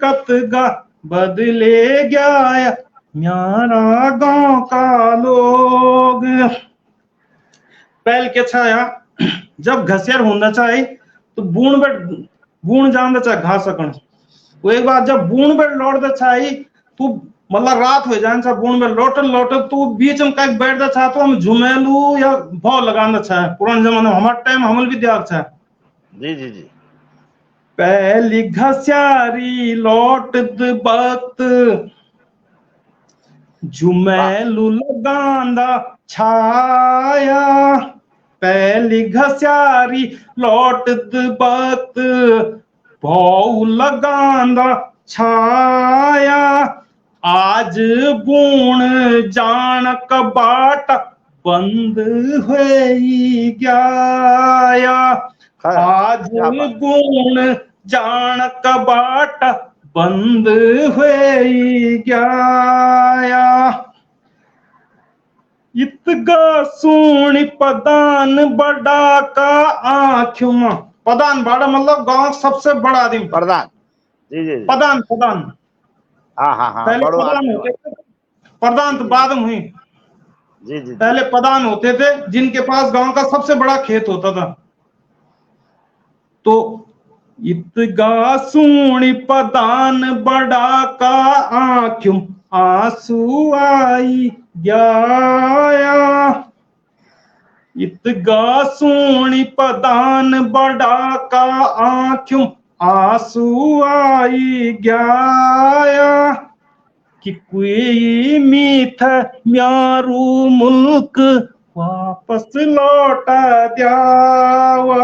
कतगा बदले गया, म्यारा गांव का लोग। पहल के छाया जब घसियार होना चाहे तो बूण जान चाहे घा सकन। वो एक बार जब बूण पे लौट दे छाई तू मतलब रात हो जान सा बूण में लोटल तू बीच में कहीं बैठ दे छा तो हम झुमेलू या भाव लगान दे छा। पुराने जमाने में हमारे टाइम हमल भी दिया छा। जी जी जी। पहली घसियारी लौट द वक्त झुमेलू लगांदा छाया, पहली घसियारी लौट द वक्त भाव लगांदा छाया, आज बूण जान कबाट बंद हुई गया, आज बूण जान कबाट बंद हुई गया। इतगा सोनी पदान बड़ा का आँखों में, पदान बड़ा मतलब गांव सबसे बड़ा आदमी प्रधान। जी जी। पदान पदान। हाँ हाँ हाँ। पहले प्रधान होते थे, प्रधान तो बाद में हुई। जी जी। पहले प्रधान होते थे जिनके पास गांव का सबसे बड़ा खेत होता था। तो इतगा सोनी पदान बड़ा का आँखों आंसू आई गया, इतगा सोनी पदान बड़ा का आँखों आंसू आई गया, कि कोई मीठा म्यारू मुल्क वापस लौटा द्यावा।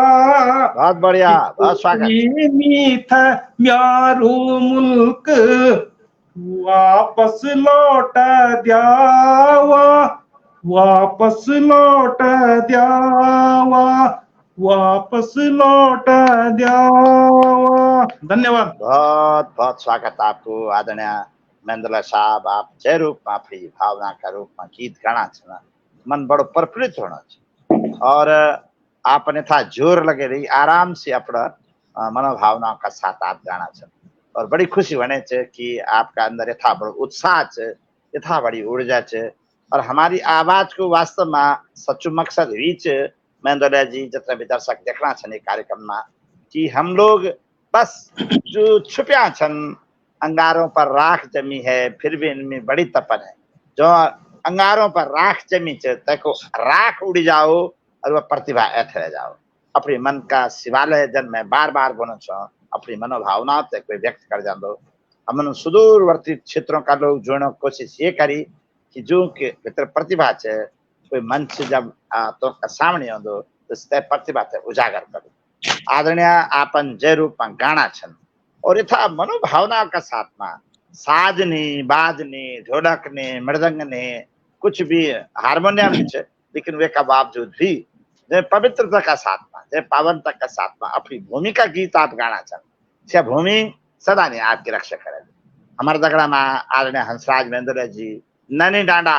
बहुत बढ़िया, बहुत स्वागत। मीठा म्यारू मुल्क वापस लौटा द्यावा, वापस लौटा द्यावा, वापस लौटा द्यावा। धन्यवाद। बहुत बहुत स्वागत आपको आदरणीय महेंद्र साहब। आप जय रूप में अपनी भावना का रूप में गीत गाना छना, मन बड़ो प्रफुल्लित होना चाहिए और आपने था जोर लगे रही आराम से अपना मनोभावना का साथ आप गाना छन और बड़ी खुशी बने चे कि आपका अंदर यथा बड़ो उत्साह चे, यथा बड़ी ऊर्जा चे और हमारी आवाज को वास्तव में सच्चू मकसद हुई चे महेंद्र जी जितने भी दर्शक देखना छन कार्यक्रम में कि हम लोग बस जो छुपिया छन अंगारों पर राख जमी है फिर भी इनमें बड़ी तपन है, जो अंगारों पर राख जमी चे तको राख उड़ जाओ और वह प्रतिभा ऐठ रह जाओ। अपने मन का शिवालय जन में बार बार बोलो छो अपनी मनोभावना ते कोई व्यक्त कर जा दो। हमन सुदूरवर्ती क्षेत्रों का लोग जोड़ने की कोशिश ये करी कि जो के भीतर प्रतिभा छे कोई मंच जब तो का सामने हो दो तो इससे प्रतिभा ते उजागर करो। आदरणीय आपन जय रूप में गाना छन और यथा मनोभावना का साथ में साज ने बाज ने ढोलक ने मृदंग ने कुछ भी हारमोनियम छे लेकिन वे का बावजूद भी जय पवित्रता का साथ में जय पावनता का साथ में अपनी भूमि का गीत आप गाना चाहते, यह भूमि सदा ने आपकी रक्षा करेगी। हमारे दगड़ा में आदरणीय हंसराज महेंद्र जी नैनी डांडा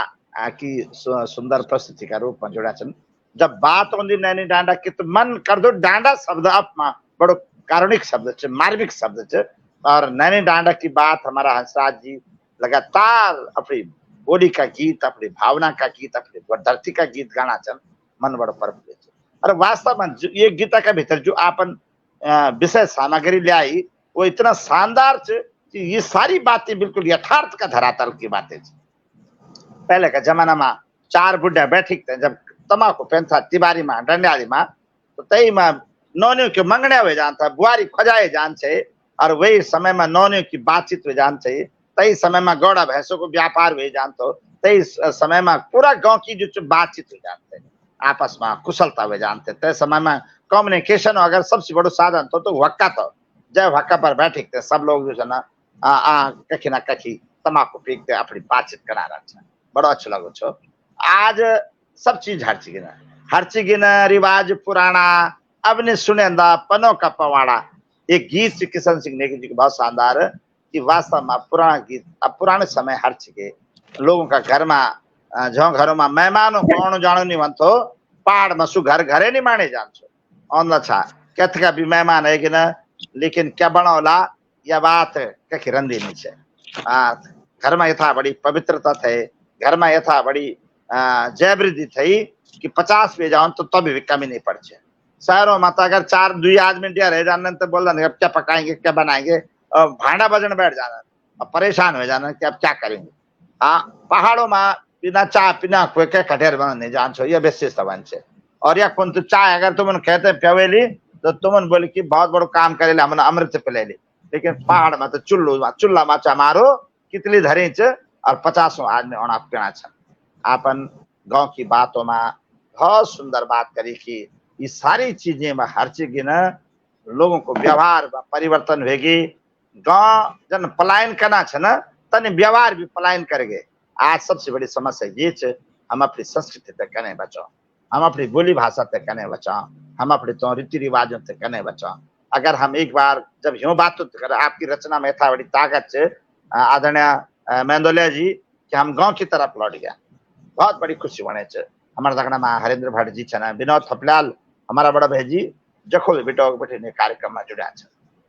की सुंदर प्रस्तुति का रूप में जोड़ा छन। जब बात होती नैनी डांडा की तो मन कर दो डांडा शब्द आप बड़ो कारुणिक शब्द छे, मार्मिक शब्द छे और नैनी डांडा की बात हमारा हंसराज जी लगातार अपनी बोली का गीत, अपनी भावना का गीत, अपनी धरती का गीत गाना चल मन बड़ो प्रफुल्लित है। और वास्तव में ये गीता के भीतर जो आपन विषय सामग्री ले आई वो इतना शानदार है कि ये सारी बातें बिल्कुल यथार्थ का धरातल की बातें। पहले का जमाना में चार बुढ़ा बैठी थे जब तमाकू पेंथा तिबारी में डंडियाली में तो तई में नौनियों के मंगने हुए जान था, बुआरी खोजाए जान छे और वही समय में नौनियों की बातचीत हुए जान छे, तई समय में गौड़ा भैंसों को व्यापार हुए जान तो तई समय में पूरा गांव की जो बातचीत हुई जानते आपस में कुशलता हुए जानते। तय समय में कम्युनिकेशन अगर सबसे बड़ो साधन तो हक्का तो जय हक्का पर बैठे थे सब लोग जो है ना कखी ना कखी तमाकू पीकते अपनी बातचीत करा रहा। बड़ो अच्छा लगो छो। आज सब चीज हरची गिना रिवाज पुराना अब ने सुने पनो का पवाड़ा। एक गीत श्री किशन सिंह नेगी जी को बहुत शानदार है कि वास्तव में पुराना गीत अब पुराने समय हर के लोगों का घर में जो घरों में मेहमानों कौन जानो नहीं बनतो पहाड़ में सु घर घरे नहीं माने जान छो ऑन छा कथ का भी मेहमान है कि न लेकिन क्या बनौला यह बात कखी रंदी नहीं छे। घर में यथा बड़ी पवित्रता थे, घर में यथा बड़ी जय वृद्धि थी कि 50 पे जाओ तो तब भी कमी नहीं पड़ छे। शहरों में तो अगर 4-2 आदमी रह जाने तो बोल रहे अब क्या पकाएंगे क्या बनाएंगे, भांडा बजन बैठ जाना और परेशान हो जाना कि अब क्या करेंगे। हाँ, पहाड़ों में बिना चाय बिना कोई के कटेर बनाने जान छो, ये विशेषता बन छे। और या कौन तो चाय अगर तुम कहते प्यावेली तो तुम बोले कि बहुत बड़ो काम करेला हमने अमृत पिलेली, लेकिन पहाड़ में तो चुल्ला माचा मारो कितली धरी च और 50 आदमी ओना पीना छ। आपन गांव की बातों में बहुत सुंदर बात करी कि ये सारी चीजें में हर चीज न लोगों को व्यवहार में परिवर्तन होगी। गांव जन पलायन करना छ न तने व्यवहार भी पलायन करेंगे। आज सबसे बड़ी समस्या ये है हम अपनी संस्कृति तक कने बचाओ, हम अपनी बोली भाषा तक कने बचाओ, हम अपने तो रीति रिवाजों तक कने बचाओ। अगर हम एक बार जब यूं बात कर आपकी रचना में था बड़ी ताकत है आदरणीय मेंदोलिया जी कि हम गांव की तरफ लौट गया, बहुत बड़ी खुशी बने छे। हमारे दगड़ा में हरेंद्र भट्ट जी छन, विनोद थपलाल हमारा बड़ा भाई जी जखो बेटो बेटे ने कार्यक्रम में जुड़ा छे,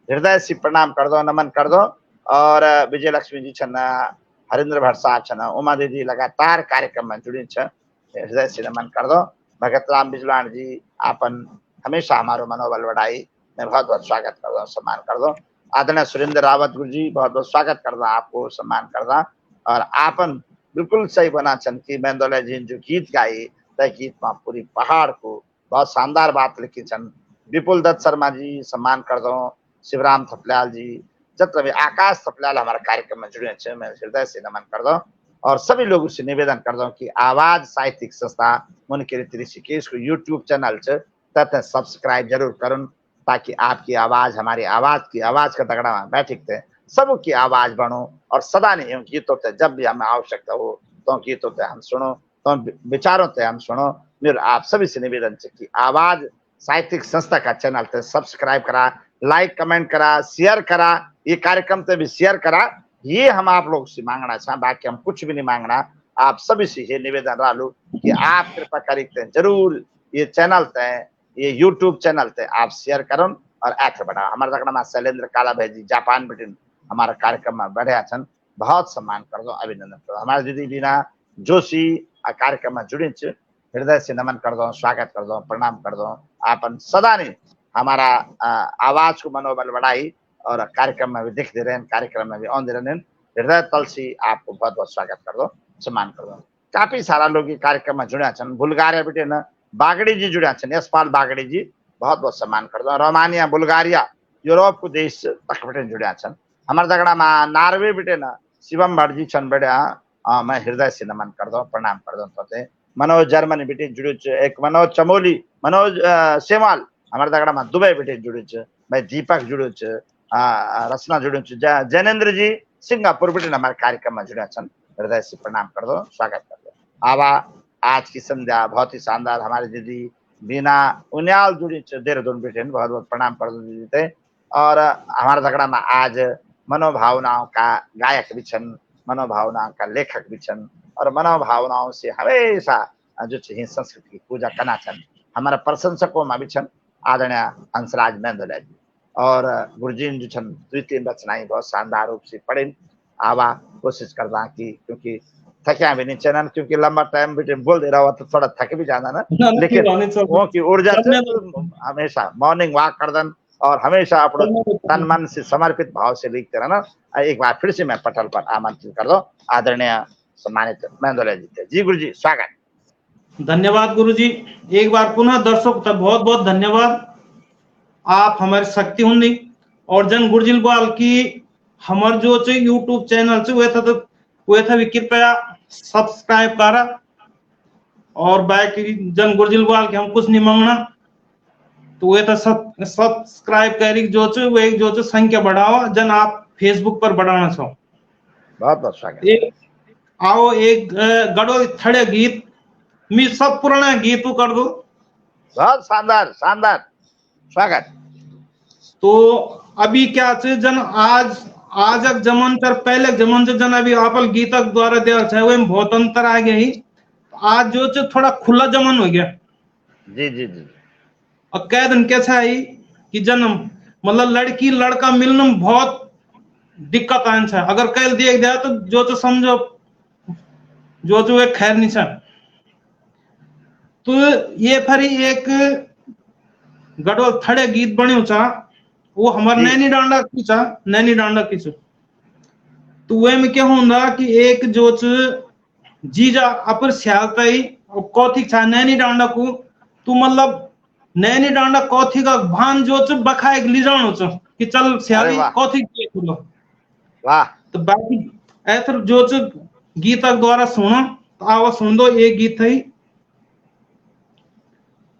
हृदय से प्रणाम कर दो, नमन कर दो। और विजय लक्ष्मी जी छन, हरेंद्र भट्ट साहब छन, उमा दीदी लगातार कार्यक्रम में जुड़ी छे, हृदय से नमन कर दो। भगत राम बिजलान जी आपन हमेशा हमारो मनोबल बढ़ाई, मैं बहुत बहुत स्वागत कर दो, सम्मान कर दो। आदरणीय सुरेंद्र रावत गुरु जी बहुत बहुत स्वागत कर दो, आपको सम्मान कर दो। और आपन बिल्कुल सही बना छन कि मेंदोलिया जी जो गीत गाई तय गीत में पूरी पहाड़ को बहुत शानदार बात लिखी छन। विपुल दत्त शर्मा जी सम्मान कर दो, शिवराम थपलाल जी, जब भी आकाश थपलाल हमारे कार्यक्रम में जुड़े हैं, मैं हृदय से नमन कर दो। और सभी लोगों से निवेदन कर दो कि आवाज साहित्यिक संस्था मुनकिरीत ऋषिकेश को यूट्यूब चैनल से तथा सब्सक्राइब जरूर करूँ, ताकि आपकी आवाज हमारी आवाज का तगड़ा में बैठकते सबकी आवाज बनो और सदा नहीं गीतों ते जब भी हमें आवश्यकता हो तो गीतों ते हम सुनो, तो विचारों ते हम सुनो। मेरे आप सभी से निवेदन है कि आवाज साहित्यिक संस्था का चैनल ते सब्सक्राइब करा, लाइक कमेंट करा, शेयर करा, ये कार्यक्रम ते भी शेयर करा। ये हम आप लोग से मांगना चाहें, बाकी हम कुछ भी नहीं मांगना। आप सभी से ये निवेदन रहा कि आप कृपा करते जरूर ये चैनल ते ये यूट्यूब चैनल ते आप शेयर करो और आगे बढ़ाओ। हमारे दगड़ा में शैलेंद्र काला भाई जी जापान ब्रिटेन हमारा कार्यक्रम में बढ़िया छन, बहुत सम्मान कर दो, अभिनंदन कर दो। हमारे दीदी बीना जोशी कार्यक्रम में जुड़ी हृदय से नमन कर दो, स्वागत कर दो, प्रणाम कर दो। आपन सदा नहीं हमारा आवाज को मनोबल बढ़ाई और कार्यक्रम में भी दिखते रहे, कार्यक्रम में भी आते रहे। हृदय तल से आपको बहुत बहुत स्वागत कर दो, सम्मान कर दो। काफी सारा लोग कार्यक्रम में जुड़ा छन, बुल्गारिया बेटे न बागड़ी जी जुड़ा छन, यशपाल बागड़ी जी बहुत बहुत सम्मान कर दो। रोमानिया बुल्गारिया यूरोप को देश तक बेटे जुड़ा छन। हमारे दगड़ा में नॉर्वे बेटे न शिवम भट्ट जी छन बढ़िया, मैं हृदय से नमन कर दो, प्रणाम कर दो। मनोज जर्मनी बेटे जुड़े, एक मनोज चमोली, मनोज सेवाल हमारे दगड़ा में दुबई बेटे जुड़े, भाई दीपक जुड़े, रचना जुड़े, जैनेन्द्र जी सिंगापुर बेटे हमारे कार्यक्रम में जुड़ा छन, हृदय से प्रणाम कर दो, स्वागत कर दो। आवा आज की संध्या बहुत ही शानदार, हमारी दीदी बीना उन्याल जुड़ी देहरादून बेटे, बहुत बहुत प्रणाम कर दो दीदी थे। और हमारे दगड़ा में आज मनोभावनाओं का गायक भी छन, मनोभावनाओं का लेखक भी छन और मनोभावनाओं से हमेशा जो संस्कृति की पूजा करना छन। हमारा प्रशंसकों में भी छन आदरणीय हंसराज मेंदोलिया जी और गुरुजीन जो छन 2-3 रचनाएं बहुत शानदार रूप से पढ़े। आवा कोशिश करना कि क्योंकि थकिया भी नहीं चैनल, क्योंकि लंबा टाइम भी बोल दे रहा हुआ तो थोड़ा थक भी जाना ना, लेकिन वो की ऊर्जा हमेशा मॉर्निंग वॉक कर दन और हमेशा अपने तन मन से समर्पित भाव से लिखते रहना। एक बार फिर से मैं पटल पर आमंत्रित कर दो आदरणीय सम्मानित मेंदोलिया जी। जी गुरु जी स्वागत। धन्यवाद गुरु जी, एक बार पुनः दर्शक का बहुत बहुत धन्यवाद। आप हमारी शक्ति होंगी और जन गुरजिल बाल की हमार जो यूट्यूब चैनल से वे था भी कृपया सब्सक्राइब करा और बाकी जन गुरजिल बाल के हम कुछ नहीं मांगना, तो वे तो सब्सक्राइब करी जो संख्या बढ़ाओ जन आप फेसबुक पर बढ़ाना चाहो। बहुत बहुत स्वागत। आओ एक गड़ो थड़े गीत मी सब पुराना गीत कर दो, बहुत शानदार शानदार स्वागत। तो अभी क्या जन आज जमन कर पहले जमन से जन अभी आपल गीतक द्वारा दिया है बहुत अंतर आ गया ही। आज जो थोड़ा खुला जमन हो गया। जी जी जी और कह दिन क्या छा कि जन्म मतलब लड़की लड़का मिलने में बहुत दिक्कत आन छा। अगर कल देख दिया तो समझो जो एक खैर नहीं छा। तो ये फरी एक गढ़वाल थड़े गीत बन्यो चा, वो हमारे जी नैनी डांडा की चा, नैनी डांडा की चा। तो वे में क्या होंदा कि एक जो जीजा अपर स्यालता ही कौथी छा नैनी डांडा को, तू मतलब नैनी डांडा कौथी का भान जो बखा एक लिजानो च कि चल अरे स्याली वाह कौथी के वाह तो बाकी ऐथर जो गीतक द्वारा सुनो तो आवा सुन दो एक गीत है।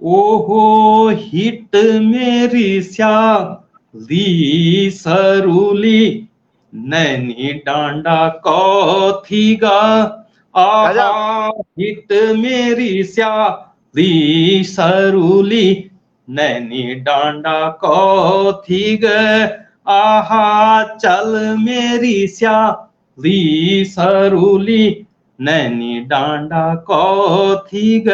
ओहो हिट मेरी स्याली सरूली नैनी डांडा कौथीगा, आहा गजब हिट मेरी स्याली सरूली नैनी डांडा कौथीग, आहा चल मेरी स्याली सरूली नैनी डांडा कौथीग,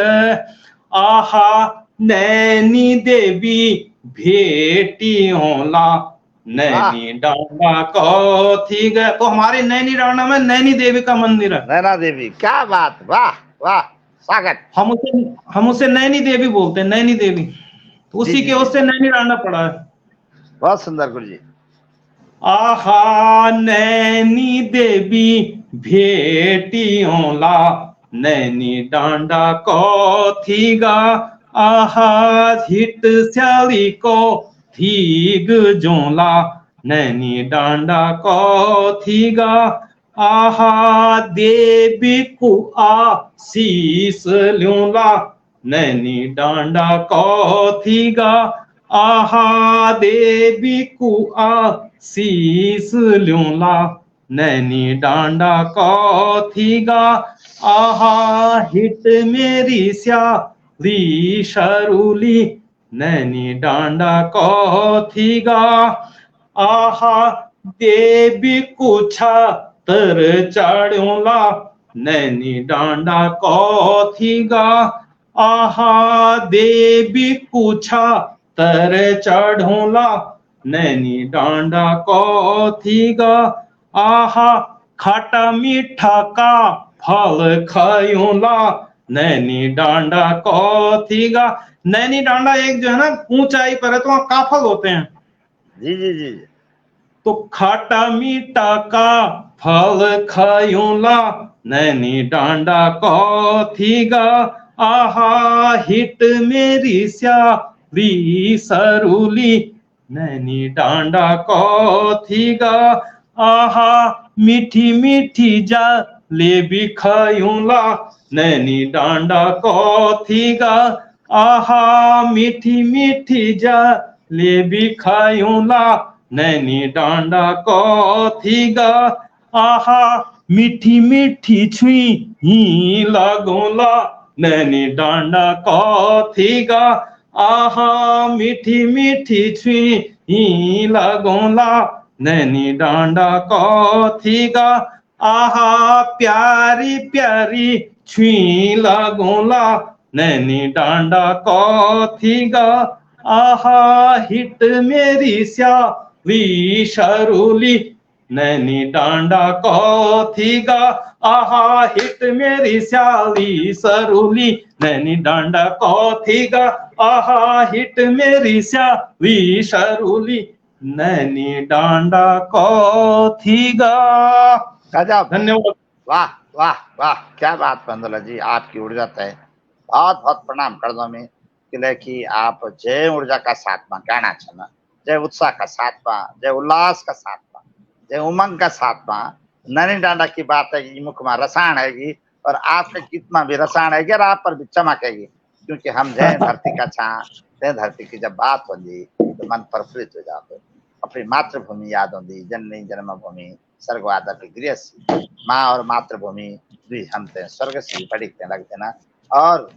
आहा नैनी देवी भेटियोला वाह नैनी डांडा कौथी गए। तो हमारे नैनी डांडा में नैनी देवी का मंदिर है। नैना देवी, क्या बात, वाह वाह, स्वागत। हम उसे नैनी देवी बोलते हैं, नैनी देवी। तो जी उसी जी के जी उससे नैनी डांडा पड़ा है। बहुत सुंदर गुरु जी। आहा नैनी देवी भेटियोला नैनी डांडा कौथीगा, आहा हिट स्याली को थीग जोला नैनी डांडा कौथीगा, आहा देवी को आशीष ल्योला नैनी डांडा कौथीगा, आहा देवी को आशीष ल्योला नैनी डांडा कौथीगा, आहा हिट मेरी स्याली शरूली नैनी डांडा कौथीगा, आहा देवी को छातर चढ़ोला नैनी डांडा कौथीगा, आहा देवी को छातर चढ़ोला नैनी डांडा कौथीगा, आहा खट्टा मीठा का फल खायोला नैनी डांडा कौथीगा। नैनी डांडा एक जो है ना ऊंचाई पर है, तो वहां काफल होते हैं। जी जी जी तो खट्टा मीठा का फल खायोला नैनी डांडा कौथीगा, आहा हिट मेरी स्याली सरूली नैनी डांडा कौथीगा, आहा मीठी मीठी जलेबी खायूंला नैनी डांडा कौथीगा, आहा मीठी मीठी जलेबी खायूंला नैनी डांडा कौथीगा, आहा मीठी मीठी छुई ही लगोला नैनी डांडा कौथीगा, आहा मीठी मीठी छुई ही लगोला नैनी डांडा कौथीगा, आहा प्यारी प्यारी छुई लगोला नैनी डांडा कौथीगा, आहा हिट मेरी स्याली शरूली नैनी डांडा कौथीगा, आहा हिट मेरी स्याली सरूली नैनी डांडा कौथीगा, आहा हिट मेरी स्याली शरूली नैनी डांडा कौथीगा। गजब, धन्यवाद। वाह वाह वाह, क्या बात पंदोला जी, आपकी ऊर्जा है। बहुत बहुत प्रणाम कर दो मैं कि आप जय ऊर्जा का साथ में कहना छना, जय उत्साह का साथ में, जय उल्लास का साथ में, जय उमंग का साथ में। नैनी डांडा की बात है, मुख में रसायन है और आपके गीत में भी रसायन है और आप पर भी चमक है, क्योंकि हम जय धरती का छा, जय धरती की जब बात होती तो मन प्रफुल्लित हो जाते। अपनी मातृभूमि याद होती, जननी जन्मभूमि स्वर्गवाद की गृह माँ और मातृभूमि भी हम स्वर्ग से पढ़ते लगते ना। और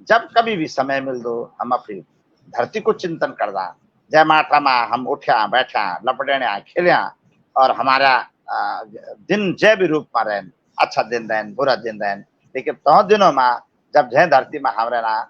जब कभी भी समय मिल दो हम अपनी धरती को चिंतन करदा, जय माटा में हम उठ्या बैठा लपड़े खेलिया और हमारा दिन जय भी रूप में रहन, अच्छा दिन रहन बुरा दिन रहन, लेकिन तो दिनों में जब जय धरती में हम रहना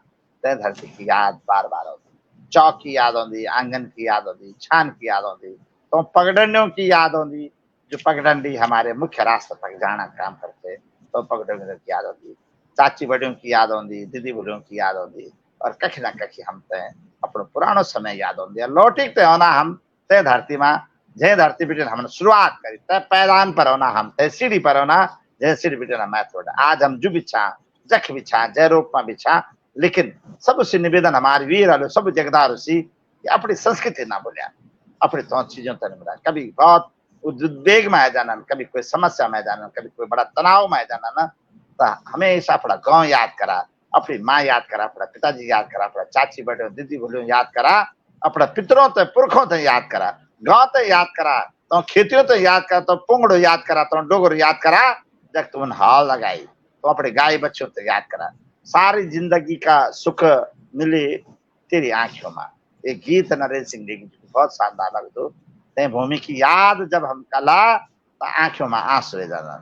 तय धरती की याद बार बार होती। चौक की याद आती, आंगन की याद आती, छान की याद आती, तो पगडंडियों की याद आती, जो पगडंडी हमारे मुख्य रास्ते तक जाना काम करते, तो पगडंडियों की याद आती, चाची बड़ियों की याद आती, दीदी बड़ियों की याद आती, और कखी ना कखी हम ते अपनो पुरानो समय याद आती, लौटी ते होना हम ते धरती में, जे धरती बिटिन हमने शुरुआत करी, ते पैदान पर होना हम, ते सीढ़ी पर होना, जे सीढ़ी बिटिन हम आज हम जो बिछा, जख बिछा, जय रूप में बिछा, लेकिन सबसे निवेदन हमारे वीर आलो सब जगदार सी अपनी संस्कृति ना बोलिया, अपनी तो चीजों तक नहीं, कभी बहुत उद्वेग में आ जाना, कभी कोई समस्या में जाना, कभी कोई बड़ा तनाव में आ जाना ना, तो हमेशा अपना गांव याद करा, अपनी माँ याद करा, अपना पिताजी याद करा, अपना चाची बड़े दीदी बोलियों याद करा, अपना पितरों ते पुरखों ते याद करा, गांव ते याद करा, तो खेतियों ते याद करा, तो पुंगड़ो याद करा, तो डोगरो याद करा, जब तुम हाल लगाई, तो अपने गाय बच्चों ते याद करा, सारी जिंदगी का सुख मिले तेरी आंखों में। एक गीत नरेंद्र सिंह जी बहुत शानदार लगतो, ते भूमि की याद जब हम कला तो आंखों में आंसू रह जाना।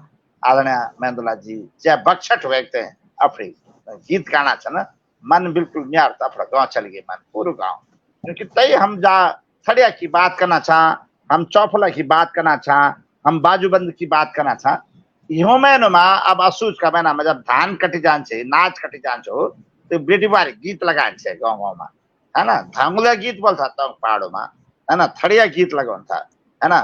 आदरणीय मेंदुला जी जय बक्षट व्यक्त हैं अपनी गीत गाना छ ना, मन बिल्कुल न्यार तो अपना गाँव चल गए, मन पूरा गाँव, क्योंकि तय हम जा थड़िया की बात करना चाह, हम चौफला की बात करना चाह, हम बाजूबंद की बात करना चाह, यो महीनों अब असूच का महीना में जब धान कटी जान छे, नाच कटी जान छो, तो बेटी बारी गीत लगान छे गाँव में, है ना, धांगुलिया गीत बोलता था पहाड़ों में, है ना, थड़िया गीत लगवान था, है ना,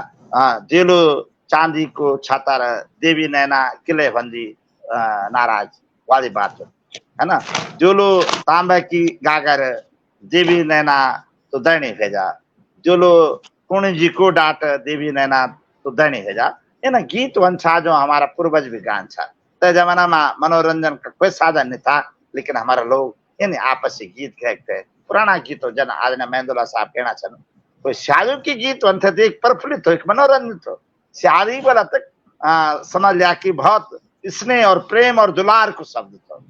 जेलो चांदी को छातर देवी नैना किले बंदी नाराज वाली बात है ना, जो लो तांबे की गागर देवी नैना तो दैनी भेजा, जो लो कुण जी को डांट देवी नैना तो दैनी भेजा, ये ना गीत वंशा जो हमारा पूर्वज भी गान था, तो जमाना में मनोरंजन का कोई साधन नहीं था, लेकिन हमारा लोग यानी आपसी गीत कहते, पुराना गीत हो जन आज ना मेंदुला साहब कहना चाहूँ, कोई शादी की गीत वंथे थे, एक प्रफुल्लित हो, एक मनोरंजित हो, शादी वाला तक समझ लिया कि बहुत स्नेह और प्रेम और दुलार को शब्द तो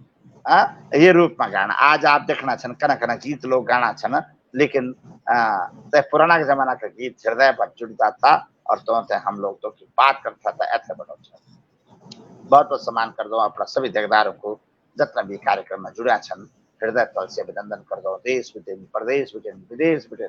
ये रूप में गाना, आज आप देखना छन कना कना गीत लोग गाना छन, लेकिन पुराना जमाना का गीत हृदय पर जुड़ता था, और तो हम लोग तो बात करता था ऐसे बनो। बहुत बहुत सम्मान कर दो अपना सभी जगदारों को, जितना भी कार्यक्रम में जुड़ा छन, हृदय तल से अभिनंदन कर दो, देश बिटेन प्रदेश बिटेन विदेश बिटेन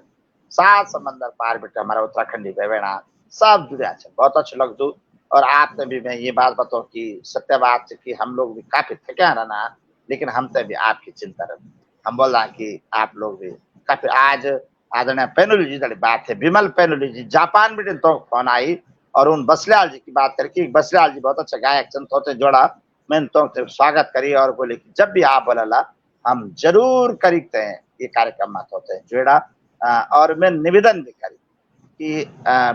सात समंदर पार बिटे हमारा उत्तराखंडी बहना सब जुड़ा छन, बहुत अच्छा लग दो। और आपने भी मैं ये बात बताओ कि सत्य बात कि हम लोग भी काफी थके रहना, लेकिन हम तो भी आपकी चिंता रहे, हम बोल रहा कि आप लोग भी काफी आज आदरणीय पेनुली जी वाली बात है, विमल पेनुली जी जापान में तो फोन आई, और उन बसलाल जी की बात करके, बसलाल जी बहुत अच्छा गायक चंद होते जोड़ा, मैंने तो स्वागत करी और बोले कि जब भी आप बोला हम जरूर करीते हैं ये कार्यक्रम में होते जोड़ा, और मैं निवेदन भी करी कि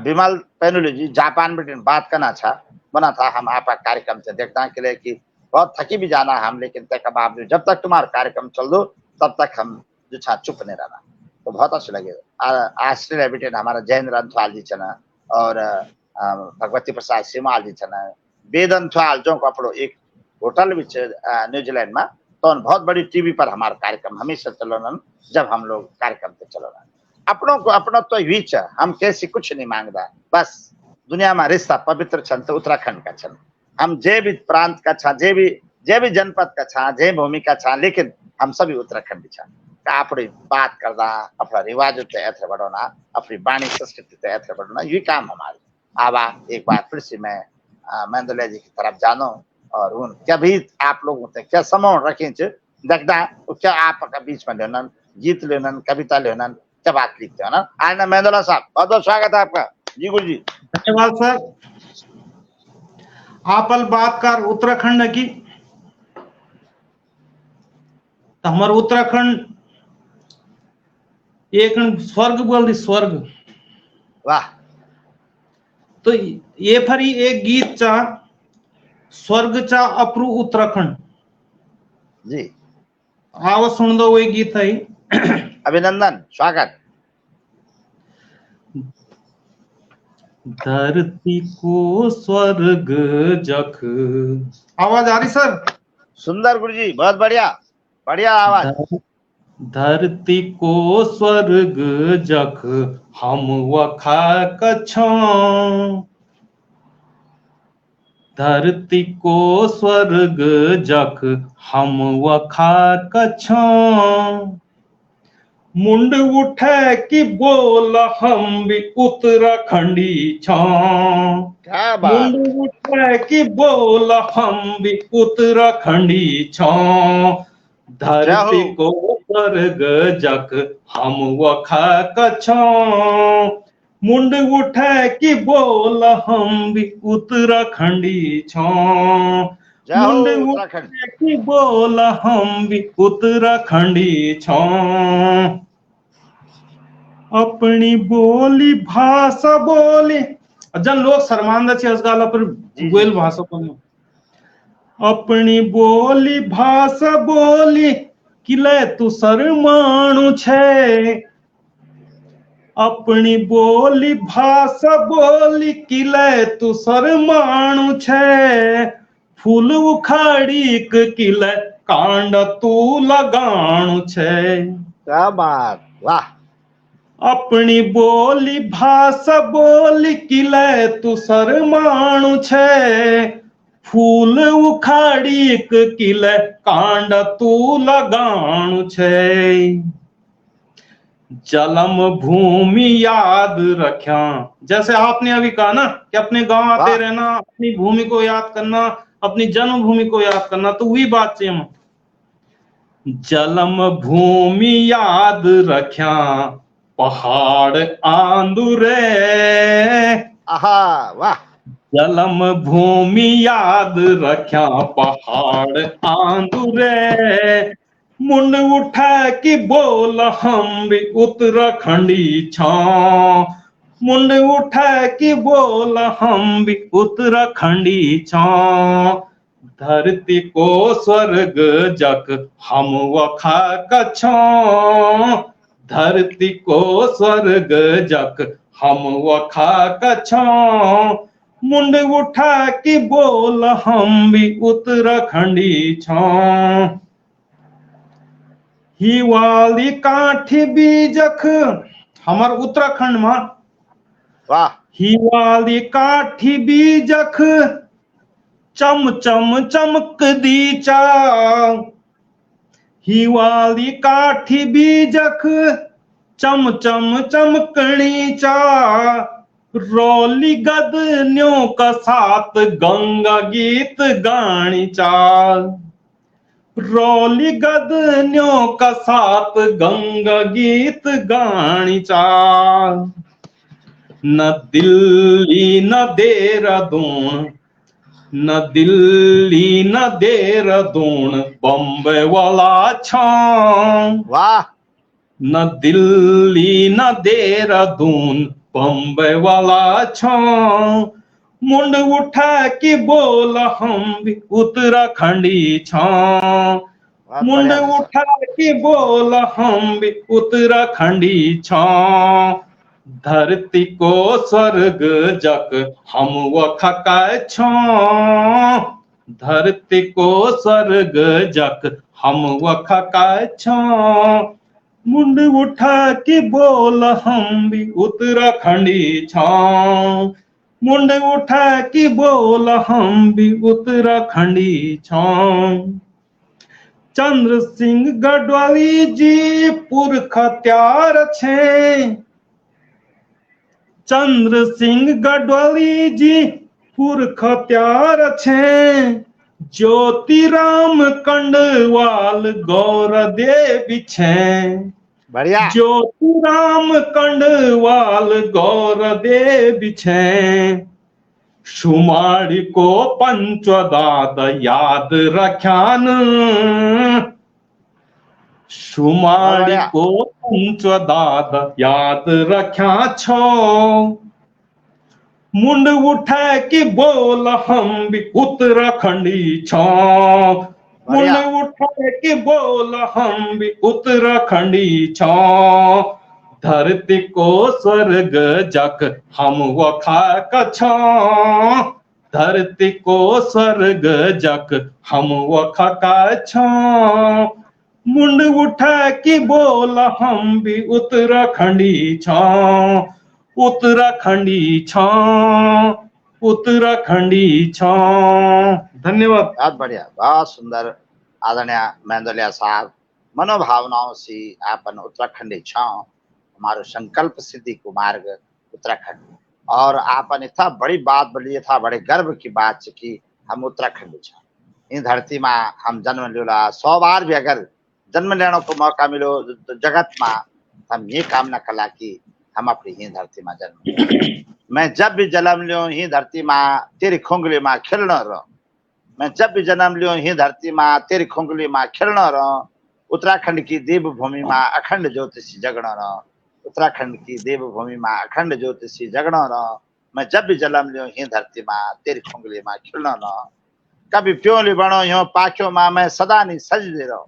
विमल पेनुली जी जापान में बात करना था, बना था हम आपका कार्यक्रम से देखना के लिए कि बहुत थकी भी जाना हम, लेकिन तक आप जब तक तुम्हारा कार्यक्रम चल दो तब तक हम जो छा चुप नहीं रहना, तो बहुत अच्छा लगे। ऑस्ट्रेलिया बेटे हमारा जयेंद्र अंथवाल जी छना, और भगवती प्रसाद सिमाल जी छना, वेद अंथवाल जो अपनो एक होटल भी न्यूजीलैंड में, तो बहुत बड़ी टीवी पर हमारा कार्यक्रम हमेशा चलो, जब हम लोग कार्यक्रम पे चलो, अपनों को अपना तो ही हम कैसी कुछ नहीं मांगता, बस दुनिया में रिश्ता पवित्र छन तो उत्तराखंड का छन, हम जे भी प्रांत का छा, जे भी जनपद का छा, जे भूमि का छा, लेकिन हम सभी उत्तराखंडी छा, अपनी बात करना, अपना रिवाज ऐसे बढ़ाना, अपनी वाणी संस्कृति से ऐसे बढ़ाना, ये काम हमारे। आवा एक बार फिर से मैं मेंदुला जी की तरफ जानो, और उन क्या भी आप लोगों से क्या समूह रखें देखना, क्या आपका बीच में लेना, गीत लेना, कविता लेना, क्या बात लिखते हो ना। आज ना मेंदुला साहब बहुत बहुत स्वागत है आपका जी। गुरु जी धन्यवाद सर। आपल बात कर उत्तराखंड की, तो हमारा उत्तराखंड एक स्वर्ग बोल दी, स्वर्ग, वाह। तो ये फरी एक गीत चा स्वर्ग चा अप्रू उत्तराखंड जी, आओ सुन दो वो गीत है। अभिनंदन स्वागत। धरती को स्वर्ग जख, आवाज आ रही सर? सुंदर गुरु जी, बहुत बढ़िया, बढ़िया आवाज। धरती को स्वर्ग जख हम वखा कछो, धरती को स्वर्ग जख हम वखा कछो, मुंड उठे कि बोल हम भी उत्तराखंडी छां। क्या बात। मुंड उठे कि बोल हम भी उत्तराखंडी छां। जय हो। धरती को स्वर्ग जक हम वखा कछां। मुंड उठे कि बोल हम भी उत्तराखंडी छां। जय हो मुंड उत्तराखंड। उठे कि बोल हम भी उत्तराखंडी छां। अपनी बोली भाषा बोली जन लोग शर्मांदा छे असगाला पर जी, बोल जी। भाषा बोलना। अपनी बोली भाषा बोली किले तू शर्माणु छे। अपनी बोली भाषा बोली किले तू शर्माणु छे। फूल उखाड़ी किले कांड तू लगाणु छे। क्या बात, वाह। अपनी बोली भाषा बोली किले तू शर्माणु छे। फूल उखाड़ी किले कांड तू लगाणु छे। जलम भूमि याद रख्या, जैसे आपने अभी कहा ना कि अपने गांव आते वाह। रहना, अपनी भूमि को याद करना, अपनी जन्मभूमि को याद करना, तो वही बात चाहिए। जलम भूमि याद रख्या पहाड़ आंदुरे। आहा, वाह। जलम भूमि याद रख्या पहाड़ आंदुरे। मुंड उठा कि बोल हम भी उत्तराखंडी छां। मुंड उठा कि बोल हम भी उत्तराखंडी छां। धरती को स्वर्ग जक हम वखा कछां। धरती को स्वर्ग जक हम वखा कछां। मुंड उठा कि बोल हम भी उत्तराखंडी छां। हिवाली काठी बीजक हमार उत्तराखंड में वाह। हिवाली काठी बीजक चम चम चमक दीचा। हिवाली काठी बीजक चम चम चमकणी चा। रोली गद न्यो का साथ गंगा गीत गाणी चा। रोली गद न्यो का साथ गंगा गीत गाणी चा। न दिल्ली न देहरादून, न दिल्ली न देहरादून बम्बई वाला छां। वाह। न दिल्ली न देहरादून बम्बई वाला छां। मुंड उठा कि बोल हम भी उत्तराखंडी छां। बहुत मुंड बढ़िया सर। उठा कि बोल हम भी उत्तराखंडी छां। धरती को स्वर्ग जक हम वखा छां। धरती को स्वर्ग जक हम वखा छां। मुंड उठा कि बोल हम भी उत्तराखंडी छां। मुंड उठा कि बोल हम भी उत्तराखंडी छां। चंद्र सिंह गढ़वाली जी पुरखा त्यार छे। चंद्र सिंह गढ़वाली जी पुरखा त्यार छे। ज्योतिराम कंडवाल गौर देवी छे। बढ़िया। ज्योतिराम कंडवाल गौर देवी छे। शुमाड़ी को पंचदाद याद रख्यान। शुमाड़ी को पंचदाद याद रख्या छो। मुंड उठा कि बोल हम भी उत्तराखंडी छां। मुंड उठा कि बोल हम भी उत्तराखंडी छां। धरती को स्वर्ग जक हम वखा कछां। धरती को स्वर्ग जक हम वखा छां। मुंड उठा कि बोल हम भी उत्तराखंडी छां। उत्तराखंडी छां। उत्तराखंडी छां। धन्यवाद। बहुत बढ़िया, बहुत सुंदर आदरणीय मेंदोलिया साहब। मनोभावनाओं से आपन उत्तराखंडी छाओ हमारो संकल्प सिद्धि को मार्ग उत्तराखंड। और आपन इतना बड़ी बात बोली, था बड़े गर्व की बात है कि हम उत्तराखंड छा इन धरती में हम जन्म लियोला। 100 बार भी अगर जन्म लेने को मौका मिलो तो जगत में हम ये कामना कला कि हम अपनी ही धरती में जन्म लियो। मैं जब भी जन्म लियो ही धरती में तेरी खुंगली में खिलना रहो। मैं जब भी जन्म लियो ही धरती में तेरी खुंगली में खिलना रहो। उत्तराखंड की देवभूमि में अखंड ज्योतिषी जगना रहो। उत्तराखंड की देवभूमि में अखंड ज्योतिषी जगना रहो। मैं जब भी जन्म लियो ही धरती में तेरी खुंगली में खिलना रहो। कभी प्योली बनो यो पाक्यो माँ मैं सदा नहीं सजदी रहो।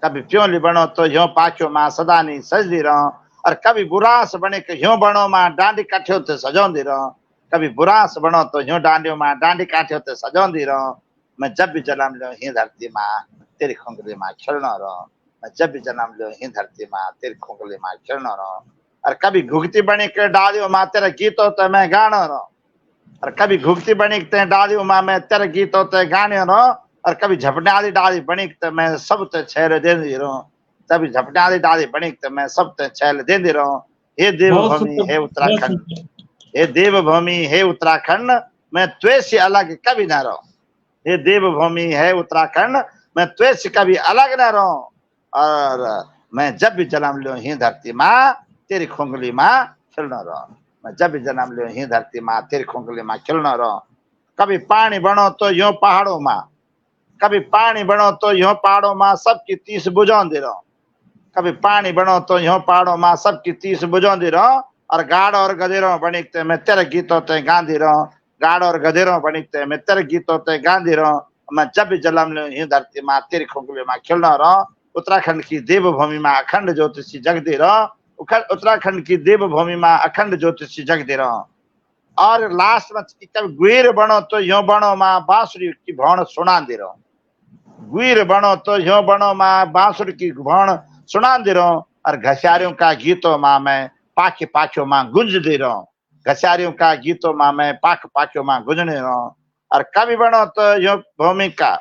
कभी प्योली बनो तो यो पाक्यो माँ सदा नहीं सजदी रहो। और कभी बुरास बने के यो बनो माँ डांडी काठियो ते सजौंदी रहो। कभी बुरास बनो तो यो डांडियो माँ डांडी काठियो ते सजौंदी रहो। मैं जब भी जन्म लियो ही धरती माँ तेरी खुंगली माँ खिलना रहो। मैं जब भी जन्म लियो ही धरती माँ तेरी खुंगली माँ खिलना रहो। और कभी घुगती बनी के डालियो माँ तेरा गीतो तो मैं गाना रहो। और कभी घुगती बनी ते डालियो माँ मैं तेरे गीतो ते गाने रहो। और कभी झपनाली डाली बनी ते मैं सब ते छेल देंदी रहो। तभी झपनाली डाली बनी ते मैं सब ते छेल देंदी रहो। हे बहुत देवभूमि हे सुंदर, बहुत उत्तराखंड, सुंदर। हे देवभूमि हे उत्तराखंड, मैं त्वे से अलग कभी ना रहूं। हे देवभूमि है उत्तराखंड, मैं त्वे से कभी अलग ना रहूं। और मैं जब भी जन्म लियो ही धरती माँ तेरी खुंगली माँ खिलना रहो। मैं जब भी जन्म लियो ही धरती माँ तेरी खुंगली माँ खिलना रहो। कभी पानी बनो तो यो पहाड़ों माँ, कभी पानी बनो तो यो पहाड़ों माँ सबकी तीस बुझांदी रहो। कभी पानी बनो तो यो पहाड़ों माँ सबकी तीस बुझांदी रहो। और गाढ़ और गधेरों बनिकते मैं तेरे गीतों ते गांधी रहो। गाढ़ और गधेरों बनिकते मैं तेरे गीतों ते गांधी रहो। मैं जब भी जन्म लियो ही धरती माँ तेरी खुंगली माँ खिलना रहो। उत्तराखंड की देवभूमि में अखंड ज्योतिषी जगदी रहो। उत्तराखंड की देवभूमि में अखंड ज्योतिषी जगदी रहो। और लास्ट में कभी गुईर बनो तो यो बनो माँ बांसुरी की भौण सुनांदी रहो। गुईर बनो तो यो बनो माँ बांसुरी की भौण सुनांदी रहो। और घसियारियों का गीतों माँ मैं पाखे पाखियों माँ गुंजदी रहो। घसियारियों का गीतों माँ मैं पाख पाखियों माँ गुंजने रहो। और कभी बनो तो यो भूमिका,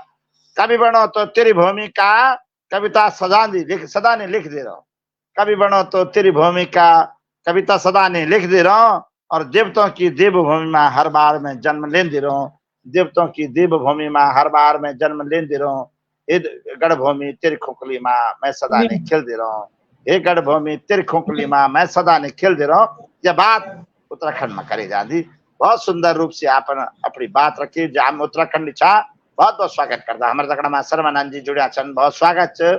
कभी बनो तो तेरी भूमिका कविता सदा ने लिख दे रहो। कभी बनो तो तेरी भूमिका कविता सदा ने लिख दे रहो। और देवताओं की देवभूमि में हर बार में जन्म लेंदी रहो। देवताओं की देवभूमि में हर बार में जन्म लेंदी रहो। हे गढ़भूमि तेरी खुकली माँ मैं सदा ने खिलती रहूं। हे गढ़भूमि तेरी खुकली माँ मैं सदा ने खिलती रहूं। यह बात उत्तराखंड में करी जाती। बहुत सुंदर रूप से आपन अपनी बात रखी। जाम उत्तराखंड छा बहुत बहुत स्वागत करता। हमारे तकड़ा में सर्वानंद जी जुड़िया छन, बहुत स्वागत है।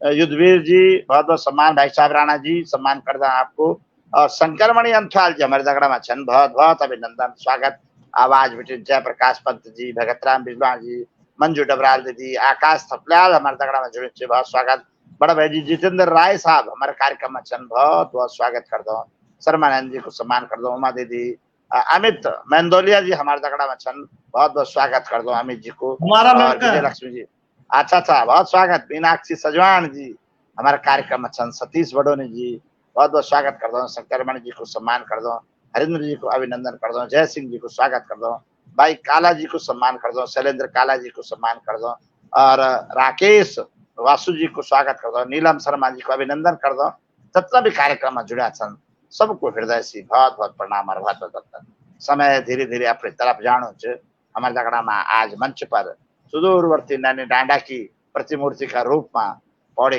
युद्धवीर जी बहुत बहुत सम्मान। भाई साहब राणा जी सम्मान करता आपको। और शंकरमणि अंथवाल जी हमारे तगड़ा में छन, बहुत बहुत अभिनंदन स्वागत। आवाज बेटे जयप्रकाश पंत जी, भगतराम बिजवा जी, मंजू डबराल दीदी, आकाश थपलियाल हमारे तगड़ा में जुड़े बहुत स्वागत। बड़ा भाई जी जितेंद्र राय साहब हमारे कार्यक्रम में छन, बहुत बहुत स्वागत कर दो। शर्मानंद जी को सम्मान कर दो। उमा दीदी, अमित मेंदोलिया जी हमारे तगड़ा में छन, बहुत बहुत स्वागत कर दो अमित जी को। हमारा और लड़का विजय लक्ष्मी जी, अच्छा बहुत स्वागत। मीनाक्षी सजवान जी हमारे कार्यक्रम में छन। सतीश बडोनी जी बहुत बहुत स्वागत कर दो। शंकरमणि जी को सम्मान कर दो। हरिंद्र जी को अभिनंदन कर दो। जय सिंह जी को स्वागत कर दो। भाई काला जी को सम्मान कर दो। शैलेंद्र काला जी को सम्मान कर दो। और राकेश वासु जी को स्वागत कर दो। नीलम शर्मा जी को अभिनंदन कर दो। जितना भी कार्यक्रम में जुड़ा छन सबको हृदय से बहुत बहुत प्रणाम और बहुत बहुत समय धीरे धीरे अपनी तरफ जानो छ। हमारे तगड़ा में आज मंच पर सुदूरवर्ती नैनी डांडा की प्रतिमूर्ति का रूप में पौड़ी